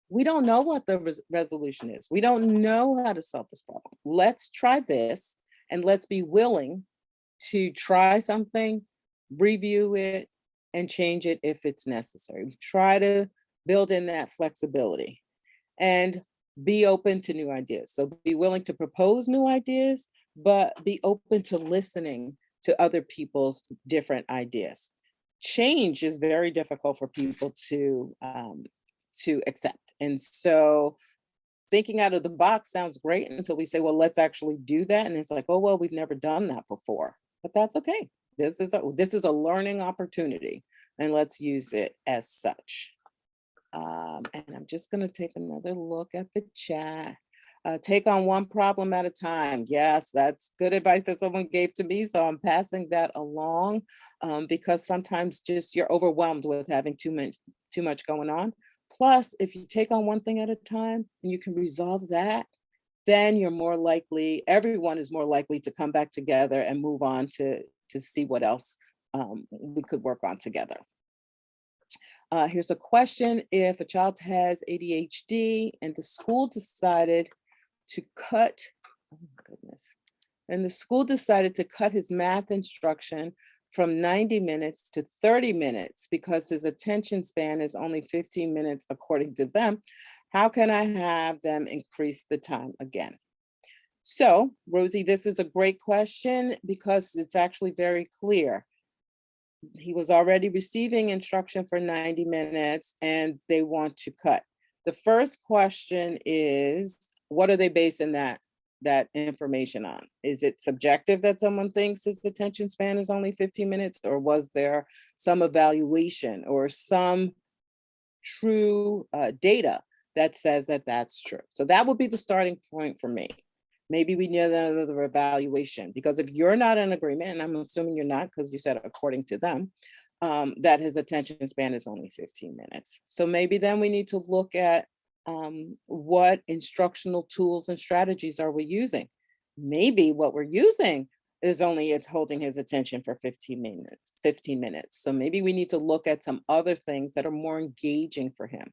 we don't know what the resolution is. We don't know how to solve this problem. Let's try this, and let's be willing to try something, review it, and change it if it's necessary. Try to build in that flexibility and be open to new ideas. So be willing to propose new ideas, but be open to listening to other people's different ideas. Change is very difficult for people to accept. And so thinking out of the box sounds great until we say, well, let's actually do that. And it's like, oh, well, we've never done that before, but that's okay. This is a learning opportunity, and let's use it as such. And I'm just going to take another look at the chat. Take on one problem at a time. Yes, that's good advice that someone gave to me. So I'm passing that along because sometimes just you're overwhelmed with having too much going on. Plus, if you take on one thing at a time and you can resolve that, then you're more likely, everyone is more likely to come back together and move on to see what else we could work on together. Here's a question. If a child has ADHD and the school decided to cut, oh my goodness, and the school decided to cut his math instruction from 90 minutes to 30 minutes because his attention span is only 15 minutes according to them, how can I have them increase the time again? So, Rosie, this is a great question because it's actually very clear. He was already receiving instruction for 90 minutes and they want to cut. The first question is, what are they basing that information on? Is it subjective that someone thinks his attention span is only 15 minutes, or was there some evaluation or some true data that says that that's true? So that would be the starting point for me. Maybe we need another evaluation, because if you're not in agreement, and I'm assuming you're not because you said according to them, that his attention span is only 15 minutes. So maybe then we need to look at what instructional tools and strategies are we using. Maybe what we're using is only it's holding his attention for 15 minutes. So maybe we need to look at some other things that are more engaging for him.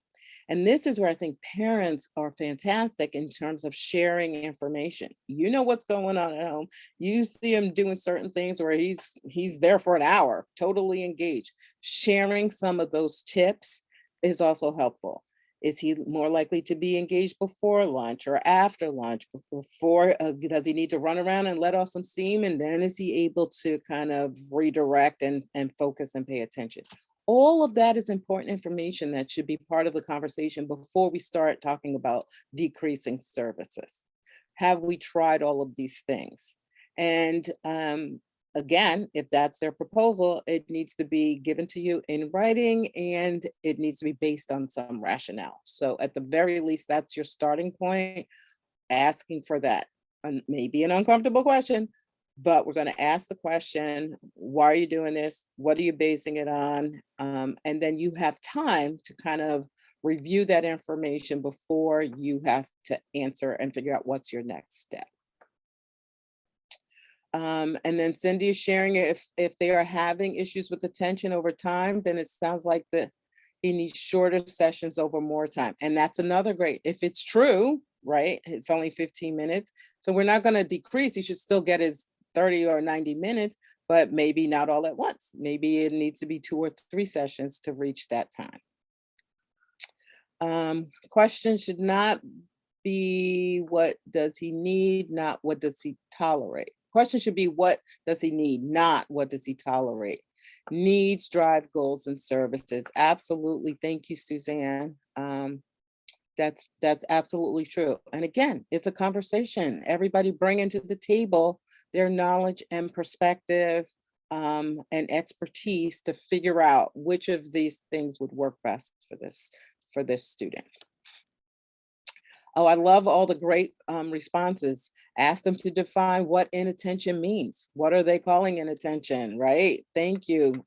And this is where I think parents are fantastic in terms of sharing information. You know what's going on at home. You see him doing certain things where he's there for an hour, totally engaged. Sharing some of those tips is also helpful. Is he more likely to be engaged before lunch or after lunch? Before, does he need to run around and let off some steam? And then is he able to kind of redirect and focus and pay attention? All of that is important information that should be part of the conversation before we start talking about decreasing services. Have we tried all of these things? And again, if that's their proposal, it needs to be given to you in writing and it needs to be based on some rationale. So at the very least, that's your starting point, asking for that. And maybe an uncomfortable question, but we're going to ask the question, why are you doing this? What are you basing it on? And then you have time to kind of review that information before you have to answer and figure out what's your next step. And then Cindy is sharing if they are having issues with attention over time, then it sounds like he needs shorter sessions over more time. And that's another great, if it's true, right? It's only 15 minutes. So we're not going to decrease. He should still get his 30 or 90 minutes, but maybe not all at once. Maybe it needs to be 2 or 3 sessions to reach that time. Question should not be what does he need, not what does he tolerate. Question should be what does he need, not what does he tolerate. Needs drive goals and services. Absolutely. Thank you, Suzanne. That's absolutely true. And again, it's a conversation. Everybody bring into the table their knowledge and perspective and expertise to figure out which of these things would work best for this student. Oh, I love all the great responses. Ask them to define what inattention means. What are they calling inattention, right? Thank you.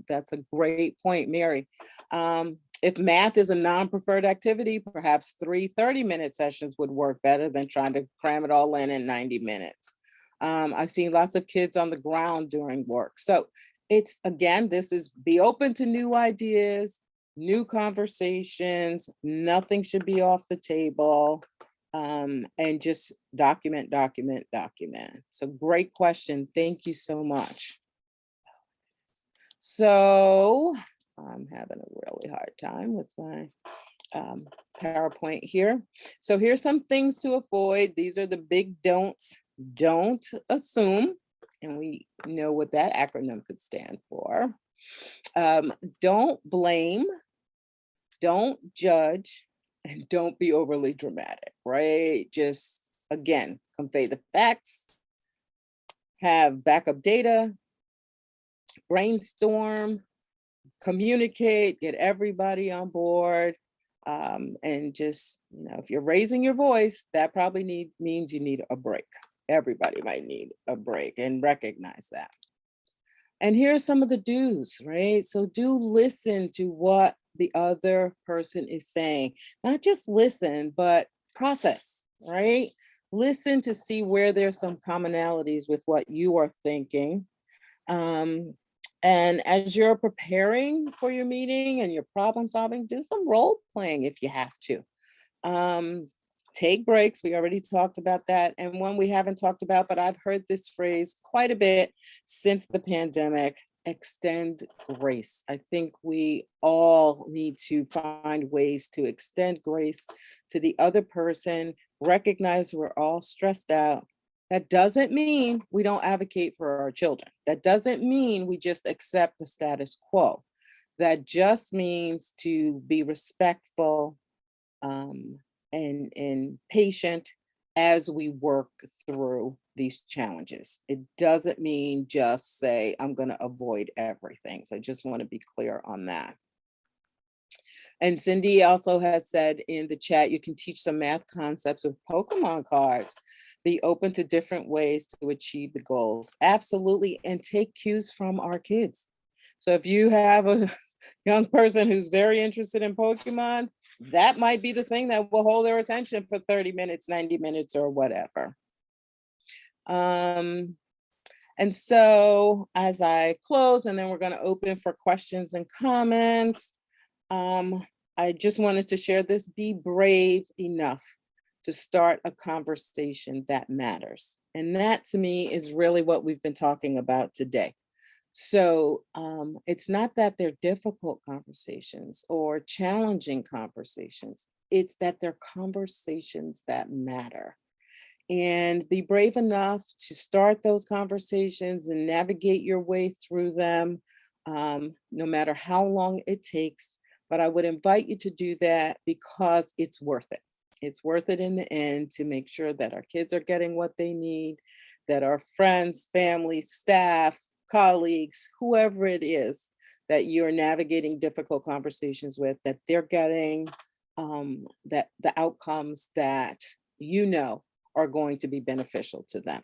That's a great point, Mary. If math is a non-preferred activity, perhaps 3 30-minute sessions would work better than trying to cram it all in 90 minutes. I've seen lots of kids on the ground doing work. So it's, again, this is be open to new ideas, new conversations. Nothing should be off the table. And just document. So great question. Thank you so much. So I'm having a really hard time with my PowerPoint here. So here's some things to avoid. These are the big don'ts. Don't assume, and we know what that acronym could stand for. Don't blame, don't judge, and don't be overly dramatic, right? Just, again, convey the facts, have backup data, brainstorm, communicate, get everybody on board. And just, if you're raising your voice, that probably means you need a break. Everybody might need a break, and recognize that. And here's some of the do's, right? So do listen to what the other person is saying. Not just listen, but process, right? Listen to see where there's some commonalities with what you are thinking. And as you're preparing for your meeting and your problem solving, do some role playing if you have to. Take breaks. We already talked about that. And one we haven't talked about, but I've heard this phrase quite a bit since the pandemic: extend grace. I think we all need to find ways to extend grace to the other person recognize we're all stressed out. That doesn't mean we don't advocate for our children. That doesn't mean we just accept the status quo. That just means to be respectful, um, and patient as we work through these challenges. It doesn't mean just say, I'm going to avoid everything. So I just want to be clear on that. And Cindy also has said in the chat, you can teach some math concepts with Pokemon cards. Be open to different ways to achieve the goals. Absolutely. And take cues from our kids. So if you have a young person who's very interested in Pokemon, that might be the thing that will hold their attention for 30 minutes, 90 minutes, or whatever. And so as I close, and then we're going to open for questions and comments, I just wanted to share this. Be brave enough to start a conversation that matters. And that to me is really what we've been talking about today. So it's not that they're difficult conversations or challenging conversations. It's that they're conversations that matter. And be brave enough to start those conversations and navigate your way through them, no matter how long it takes. But I would invite you to do that because it's worth it. It's worth it in the end to make sure that our kids are getting what they need, that our friends, family, staff, colleagues, whoever it is that you're navigating difficult conversations with, that they're getting that the outcomes that you know are going to be beneficial to them.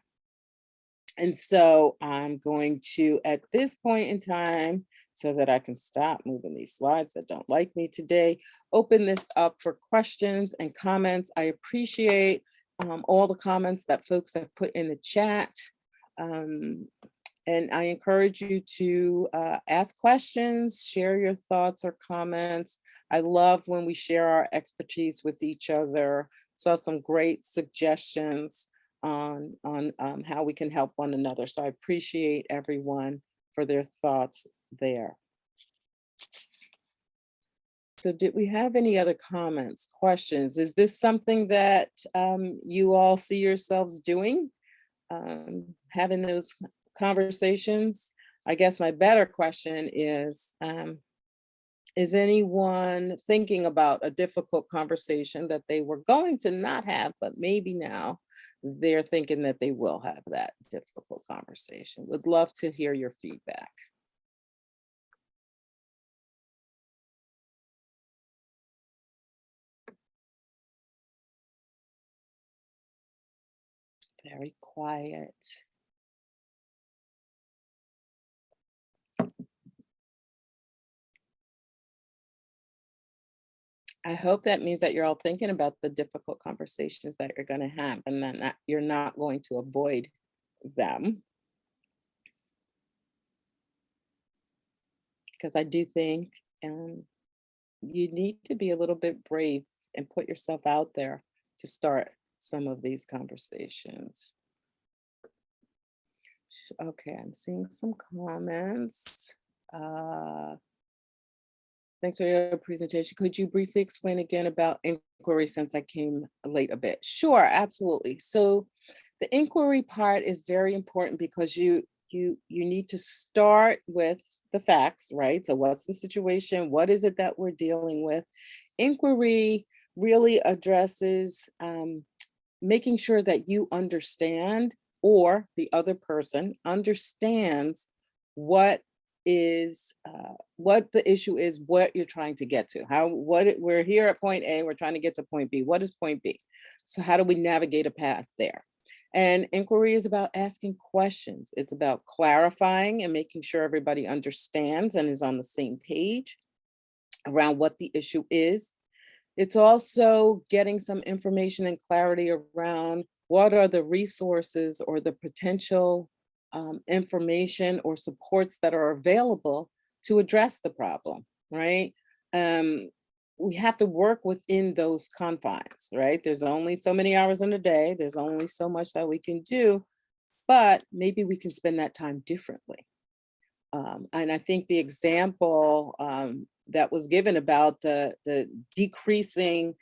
And so I'm going to, at this point in time, so that I can stop moving these slides that don't like me today, open this up for questions and comments. I appreciate all the comments that folks have put in the chat. And I encourage you to ask questions, share your thoughts or comments. I love when we share our expertise with each other. Saw some great suggestions on how we can help one another. So I appreciate everyone for their thoughts there. So did we have any other comments, questions? Is this something that you all see yourselves doing? Having those conversations? I guess my better question is anyone thinking about a difficult conversation that they were going to not have, but maybe now they're thinking that they will have that difficult conversation? Would love to hear your feedback. Very quiet. I hope that means that you're all thinking about the difficult conversations that you're going to have, and then that you're not going to avoid them. Because I do think you need to be a little bit brave and put yourself out there to start some of these conversations. Okay, I'm seeing some comments. Thanks for your presentation. Could you briefly explain again about inquiry since I came late a bit? Sure, absolutely. So the inquiry part is very important because you need to start with the facts, right? So what's the situation? What is it that we're dealing with? Inquiry really addresses making sure that you understand, or the other person understands what is what the issue is, what you're trying to get to. We're here at point A, we're trying to get to point B. What is point B? So how do we navigate a path there? And inquiry is about asking questions. It's about clarifying and making sure everybody understands and is on the same page around what the issue is. It's also getting some information and clarity around what are the resources or the potential information or supports that are available to address the problem, right? We have to work within those confines, right? There's only so many hours in a day. There's only so much that we can do, but maybe we can spend that time differently. And I think the example that was given about the decreasing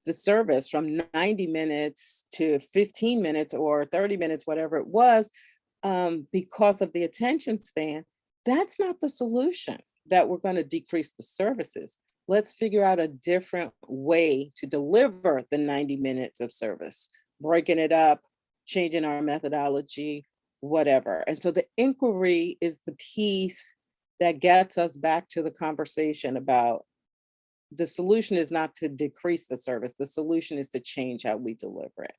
the service from 90 minutes to 15 minutes or 30 minutes, whatever it was, because of the attention span, that's not the solution that we're going to decrease the services. Let's figure out a different way to deliver the 90 minutes of service, breaking it up, changing our methodology, whatever. And so the inquiry is the piece that gets us back to the conversation about the solution is not to decrease the service. The solution is to change how we deliver it.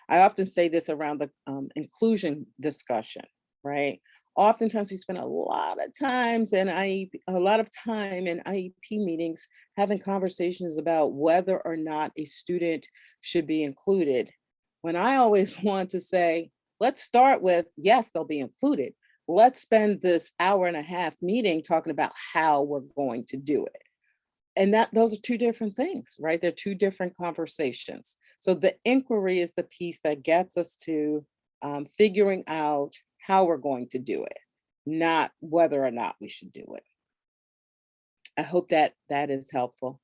I often say this around the inclusion discussion, right? Oftentimes we spend a lot of a lot of time in IEP meetings having conversations about whether or not a student should be included. When I always want to say, let's start with, yes, they'll be included. Let's spend this hour and a half meeting talking about how we're going to do it. And those are two different things, right? They're two different conversations. So the inquiry is the piece that gets us to figuring out how we're going to do it, not whether or not we should do it. I hope that that is helpful.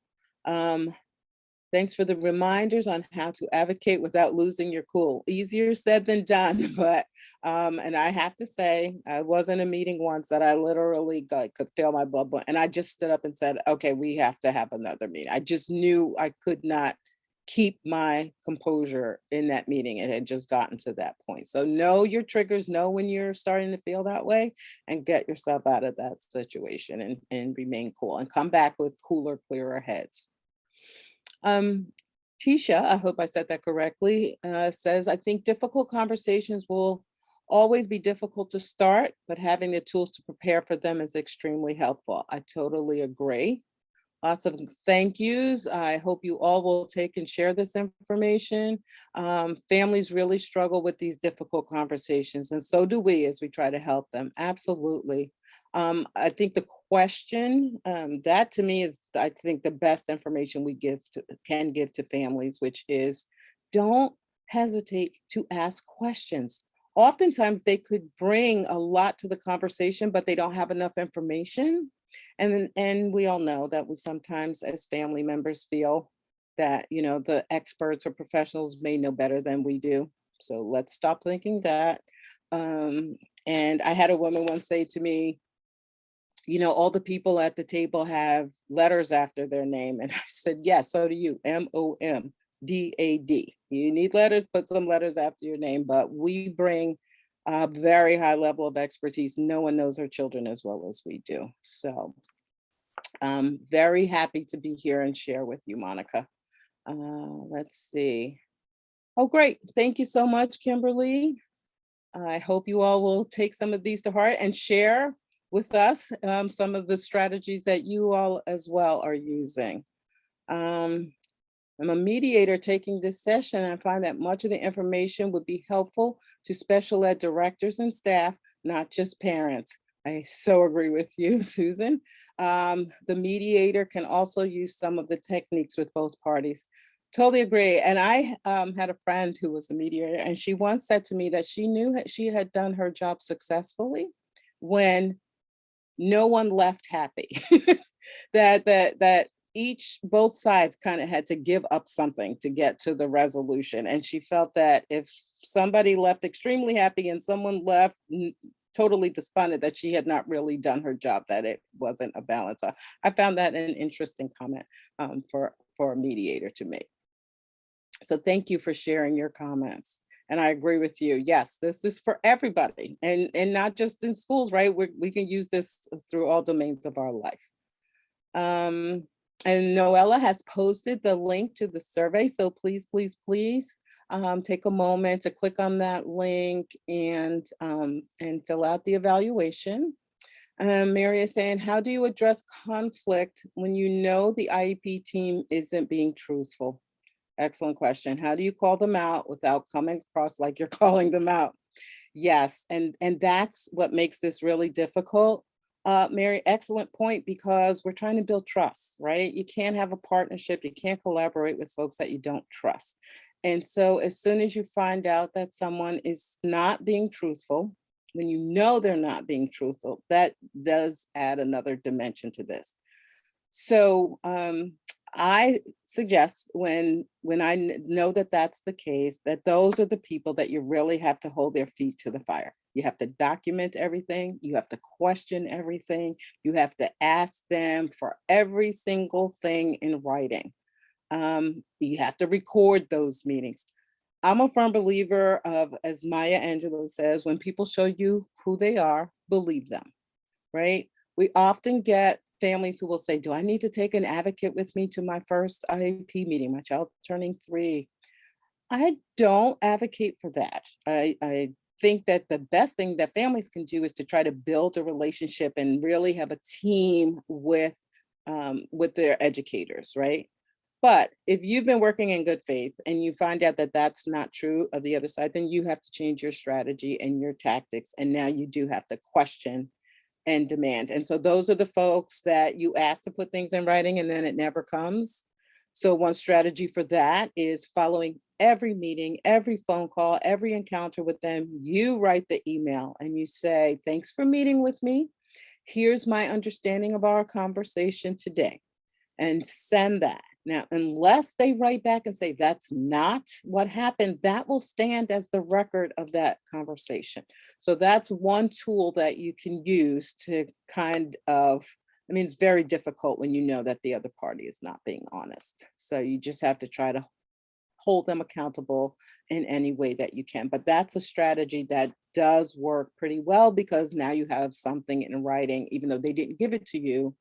Thanks for the reminders on how to advocate without losing your cool. Easier said than done, but and I have to say, I was in a meeting once that I literally could feel my blood boil, and I just stood up and said, "Okay, we have to have another meeting." I just knew I could not keep my composure in that meeting. It had just gotten to that point. So know your triggers, know when you're starting to feel that way, and get yourself out of that situation and remain cool and come back with cooler, clearer heads. Tisha, I hope I said that correctly, says, I think difficult conversations will always be difficult to start, but having the tools to prepare for them is extremely helpful. I totally agree. Lots of thank yous. I hope you all will take and share this information. Families really struggle with these difficult conversations, and so do we as we try to help them. Absolutely. I think the question that to me is, I think, the best information we can give to families, which is don't hesitate to ask questions. Oftentimes they could bring a lot to the conversation, but they don't have enough information. And we all know that we sometimes as family members feel that, the experts or professionals may know better than we do. So let's stop thinking that. And I had a woman once say to me, all the people at the table have letters after their name. And I said, yes, so do you. MOMDAD. You need letters, put some letters after your name, but we bring a very high level of expertise. No one knows our children as well as we do. So I'm very happy to be here and share with you, Monica. Let's see. Oh, great. Thank you so much, Kimberly. I hope you all will take some of these to heart and share with us some of the strategies that you all as well are using. I'm a mediator taking this session, and I find that much of the information would be helpful to special ed directors and staff, not just parents. I so agree with you, Susan. The mediator can also use some of the techniques with both parties. Totally agree. And I had a friend who was a mediator, and she once said to me that she knew she had done her job successfully when no one left happy. that both sides kind of had to give up something to get to the resolution. And she felt that if somebody left extremely happy and someone left totally despondent, that she had not really done her job, that it wasn't a balance. I found that an interesting comment for a mediator to make. So thank you for sharing your comments. And I agree with you. Yes, this is for everybody, and not just in schools, right? We can use this through all domains of our life. And Noella has posted the link to the survey. So please, please, please take a moment to click on that link and fill out the evaluation. Mary is saying, how do you address conflict when you know the IEP team isn't being truthful? Excellent question. How do you call them out without coming across like you're calling them out? Yes, and that's what makes this really difficult. Mary, excellent point, because we're trying to build trust, right? You can't have a partnership, you can't collaborate with folks that you don't trust. And so as soon as you find out that someone is not being truthful, when you know they're not being truthful, that does add another dimension to this. So I suggest when I know that that's the case, that those are the people that you really have to hold their feet to the fire. You have to document everything. You have to question everything. You have to ask them for every single thing in writing. You have to record those meetings. I'm a firm believer of, as Maya Angelou says, when people show you who they are, believe them, right? We often get families who will say, do I need to take an advocate with me to my first IEP meeting? My child's turning 3. I don't advocate for that. I think that the best thing that families can do is to try to build a relationship and really have a team with their educators, right? But if you've been working in good faith and you find out that that's not true of the other side, then you have to change your strategy and your tactics. And now you do have to question and demand. And so those are the folks that you ask to put things in writing and then it never comes. So one strategy for that is following every meeting, every phone call, every encounter with them. You write the email and you say, thanks for meeting with me. Here's my understanding of our conversation today, and send that. Now, unless they write back and say that's not what happened, that will stand as the record of that conversation. So that's one tool that you can use to kind of, I mean, it's very difficult when you know that the other party is not being honest. So you just have to try to hold them accountable in any way that you can. But that's a strategy that does work pretty well because now you have something in writing, even though they didn't give it to you,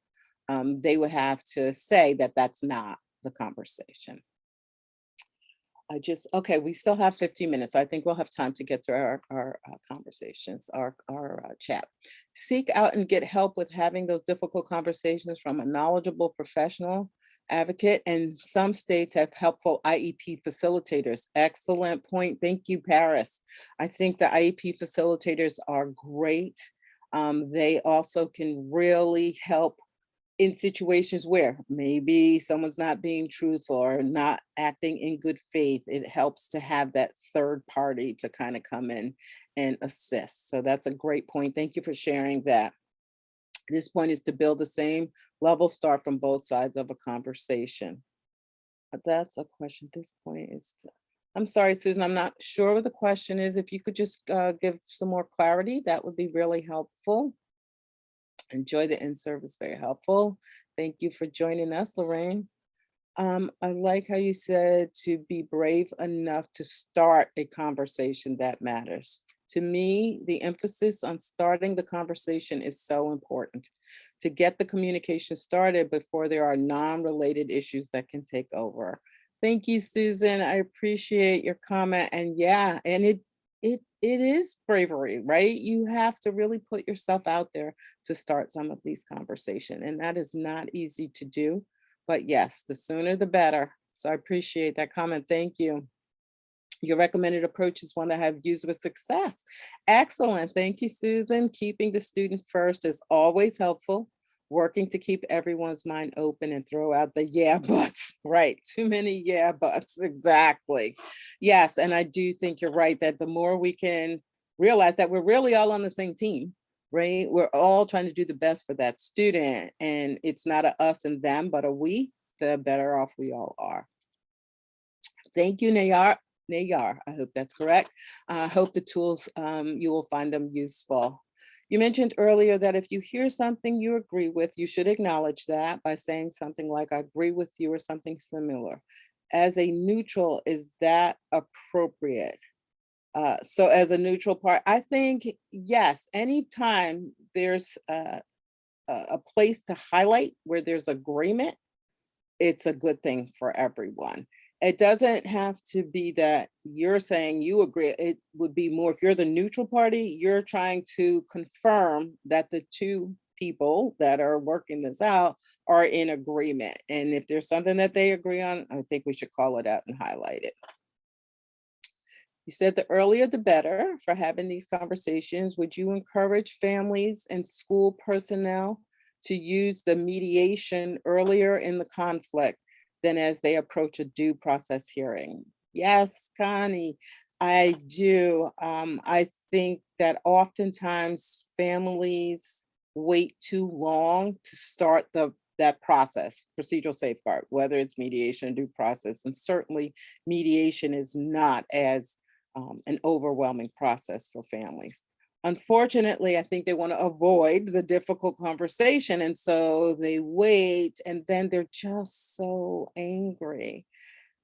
they would have to say that that's not the conversation. Okay, we still have 15 minutes. So I think we'll have time to get through our conversations, our chat. Seek out and get help with having those difficult conversations from a knowledgeable professional advocate. And some states have helpful IEP facilitators. Excellent point. Thank you, Paris. I think the IEP facilitators are great. They also can really help in situations where maybe someone's not being truthful or not acting in good faith. It helps to have that third party to kind of come in and assist. So that's a great point. Thank you for sharing that. This point is to build the same level start from both sides of a conversation. But that's a question. This point is I'm sorry, Susan, I'm not sure what the question is. If you could just give some more clarity, that would be really helpful. Enjoy the in-service, very helpful. Thank you for joining us, Lorraine. I like how you said to be brave enough to start a conversation that matters. To me, the emphasis on starting the conversation is so important to get the communication started before there are non-related issues that can take over. Thank you, Susan. I appreciate your comment. And yeah, and it is bravery, right? You have to really put yourself out there to start some of these conversations, and that is not easy to do. But yes, the sooner the better. So I appreciate that comment. Thank you. Your recommended approach is one that I've used with success. Excellent. Thank you, Susan. Keeping the student first is always helpful. Working to keep everyone's mind open and throw out the yeah buts. Right. Too many yeah buts. Exactly. Yes. And I do think you're right that the more we can realize that we're really all on the same team, right? We're all trying to do the best for that student. And it's not a us and them, but a we, the better off we all are. Thank you, Nayar. Nayar, I hope that's correct. I hope the tools, you will find them useful. You mentioned earlier that if you hear something you agree with, you should acknowledge that by saying something like, I agree with you, or something similar. As a neutral, is that appropriate? So as a neutral part, I think, yes, anytime there's a place to highlight where there's agreement, it's a good thing for everyone. It doesn't have to be that you're saying you agree. It would be more if you're the neutral party, you're trying to confirm that the two people that are working this out are in agreement. And if there's something that they agree on, I think we should call it out and highlight it. You said the earlier the better for having these conversations. Would you encourage families and school personnel to use the mediation earlier in the conflict than as they approach a due process hearing? Yes, Connie, I do. I think that oftentimes families wait too long to start the that process, procedural safeguard, whether it's mediation, due process, and certainly mediation is not as an overwhelming process for families. Unfortunately, I think they want to avoid the difficult conversation, and so they wait, and then they're just so angry,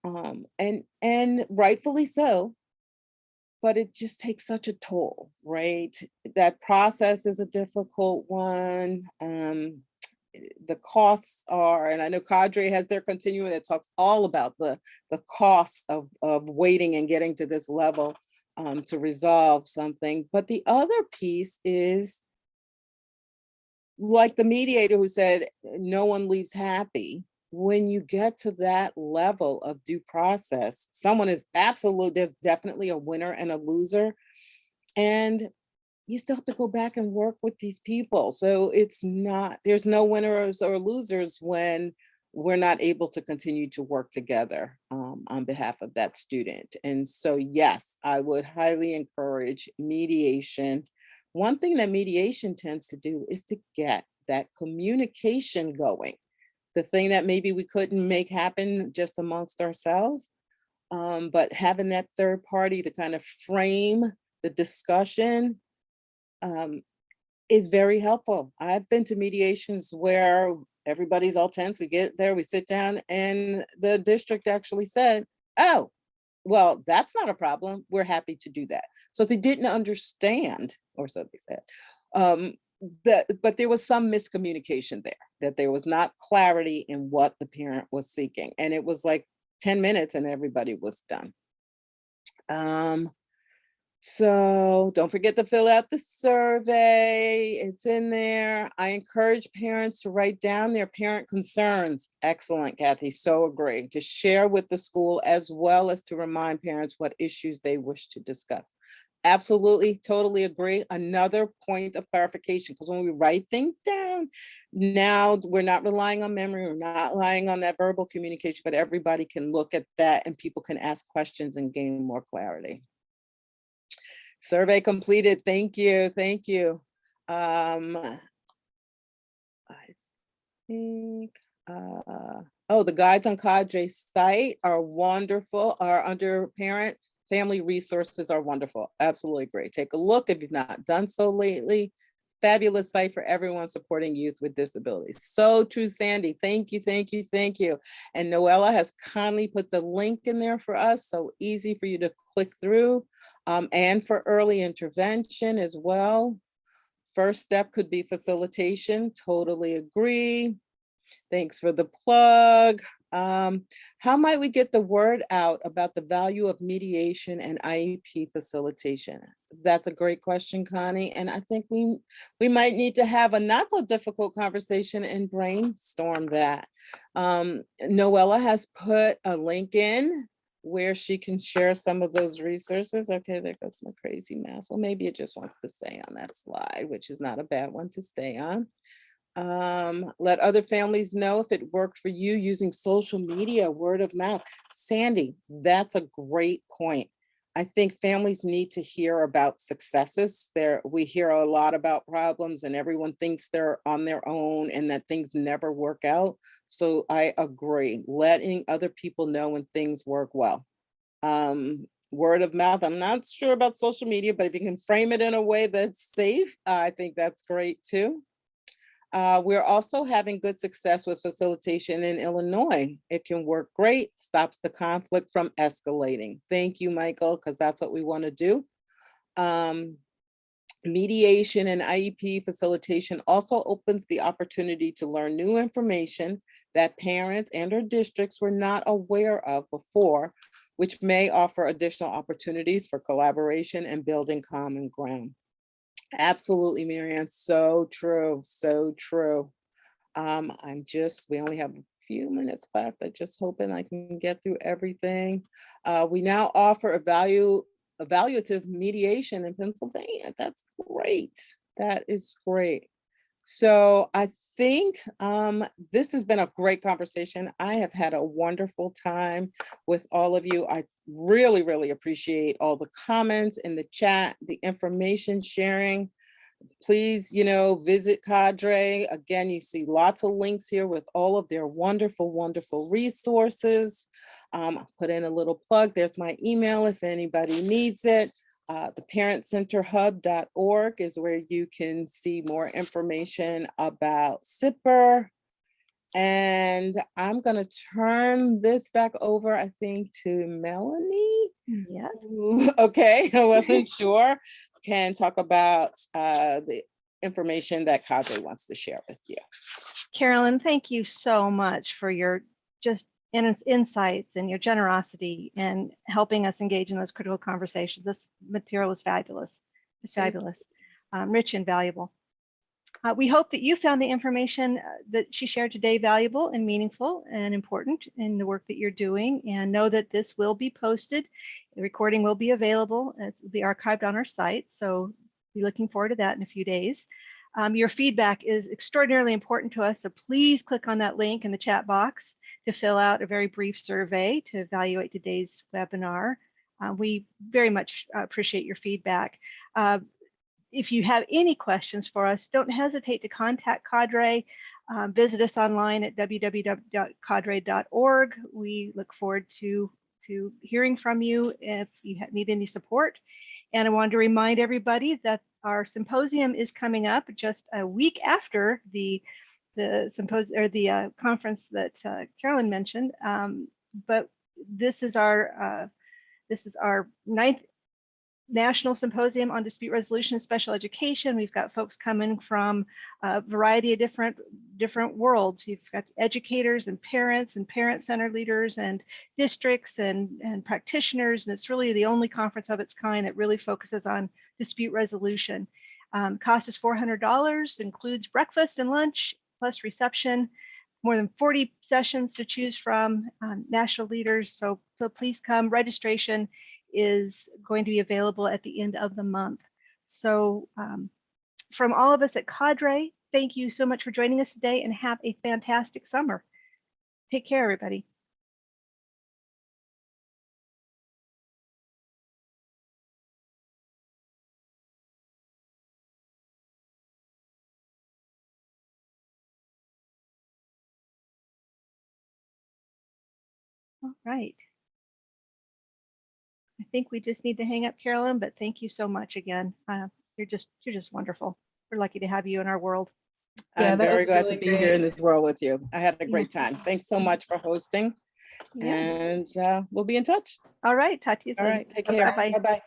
and rightfully so, but it just takes such a toll, right? That process is a difficult one. The costs are, and I know Cadre has their continuum that talks all about the cost of waiting and getting to this level to resolve something. But the other piece is like the mediator who said, no one leaves happy. When you get to that level of due process, someone is absolute, there's definitely a winner and a loser. And you still have to go back and work with these people. So it's not, there's no winners or losers when we're not able to continue to work together on behalf of that student. And so, yes, I would highly encourage mediation. One thing that mediation tends to do is to get that communication going. The thing that maybe we couldn't make happen just amongst ourselves, but having that third party to kind of frame the discussion um, is very helpful. I've been to mediations where everybody's all tense. We get there, we sit down, and the district actually said, "Oh, well, that's not a problem. We're happy to do that." So they didn't understand, or so they said, um, but there was some miscommunication there, that there was not clarity in what the parent was seeking. And it was like 10 minutes and everybody was done. Um, so don't forget to fill out the survey. It's in there. I encourage parents to write down their parent concerns. Excellent, Kathy. So agree. To share with the school as well as to remind parents what issues they wish to discuss. Absolutely, totally agree. Another point of clarification, because when we write things down, now we're not relying on memory, we're not relying on that verbal communication, but everybody can look at that and people can ask questions and gain more clarity. Survey completed. Thank you. Thank you. I think, oh, the guides on Cadre's site are wonderful, are under parent family resources are wonderful. Absolutely great. Take a look if you've not done so lately. Fabulous site for everyone supporting youth with disabilities. So true, Sandy. Thank you, thank you, thank you. And Noella has kindly put the link in there for us, so easy for you to click through, and for early intervention as well. First step could be facilitation. Totally agree. Thanks for the plug. How might we get the word out about the value of mediation and IEP facilitation? That's a great question, Connie. And I think we might need to have a not so difficult conversation and brainstorm that. Noella has put a link in where she can share some of those resources. Okay, there goes my crazy mouse. Well, maybe it just wants to stay on that slide, which is not a bad one to stay on. Let other families know if it worked for you using social media, word of mouth. Sandy, that's a great point. I think families need to hear about successes. We hear a lot about problems and everyone thinks they're on their own and that things never work out. So I agree, letting other people know when things work well. Word of mouth, I'm not sure about social media, but if you can frame it in a way that's safe, I think that's great too. We're also having good success with facilitation in Illinois. It can work great, stops the conflict from escalating. Thank you, Michael, because that's what we want to do. Mediation and IEP facilitation also opens the opportunity to learn new information that parents and or districts were not aware of before, which may offer additional opportunities for collaboration and building common ground. Absolutely, Marianne. So true. So true. We only have a few minutes left. I'm just hoping I can get through everything. We now offer evaluative mediation in Pennsylvania. That's great. That is great. So I think this has been a great conversation. I have had a wonderful time with all of you. I really, really appreciate all the comments in the chat, the information sharing. Please, visit Cadre. Again, you see lots of links here with all of their wonderful, wonderful resources. I'll put in a little plug. There's my email if anybody needs it. The parentcenterhub.org is where you can see more information about SIPR. And I'm going to turn this back over, I think, to Melanie. Yeah. Okay, I wasn't sure. Can talk about the information that Cadre wants to share with you. Carolyn, thank you so much for your just insights and your generosity and helping us engage in those critical conversations. This material was fabulous. It's fabulous, rich and valuable. We hope that you found the information that she shared today valuable and meaningful and important in the work that you're doing, and know that this will be posted. The recording will be available. It will be archived on our site, so be looking forward to that in a few days. Your feedback is extraordinarily important to us, so please click on that link in the chat box to fill out a very brief survey to evaluate today's webinar. We very much appreciate your feedback. If you have any questions for us, don't hesitate to contact Cadre. Visit us online at www.cadre.org. We look forward to hearing from you if you need any support. And I wanted to remind everybody that our symposium is coming up just a week after the conference that Carolyn mentioned. But this is our ninth National Symposium on Dispute Resolution and Special Education. We've got folks coming from a variety of different worlds. You've got educators and parent-centered leaders and districts and practitioners, and it's really the only conference of its kind that really focuses on dispute resolution. Cost is $400, includes breakfast and lunch, plus reception. More than 40 sessions to choose from, national leaders, so please come. Registration is going to be available at the end of the month. So from all of us at Cadre, thank you so much for joining us today and have a fantastic summer. Take care, everybody. All right. I think we just need to hang up, Carolyn, but thank you so much again. You're just wonderful. We're lucky to have you in our world. I'm very glad to be here in this world with you. I had a great time. Thanks so much for hosting. And we'll be in touch. All right. Talk to you soon. All right. Take care. Bye-bye.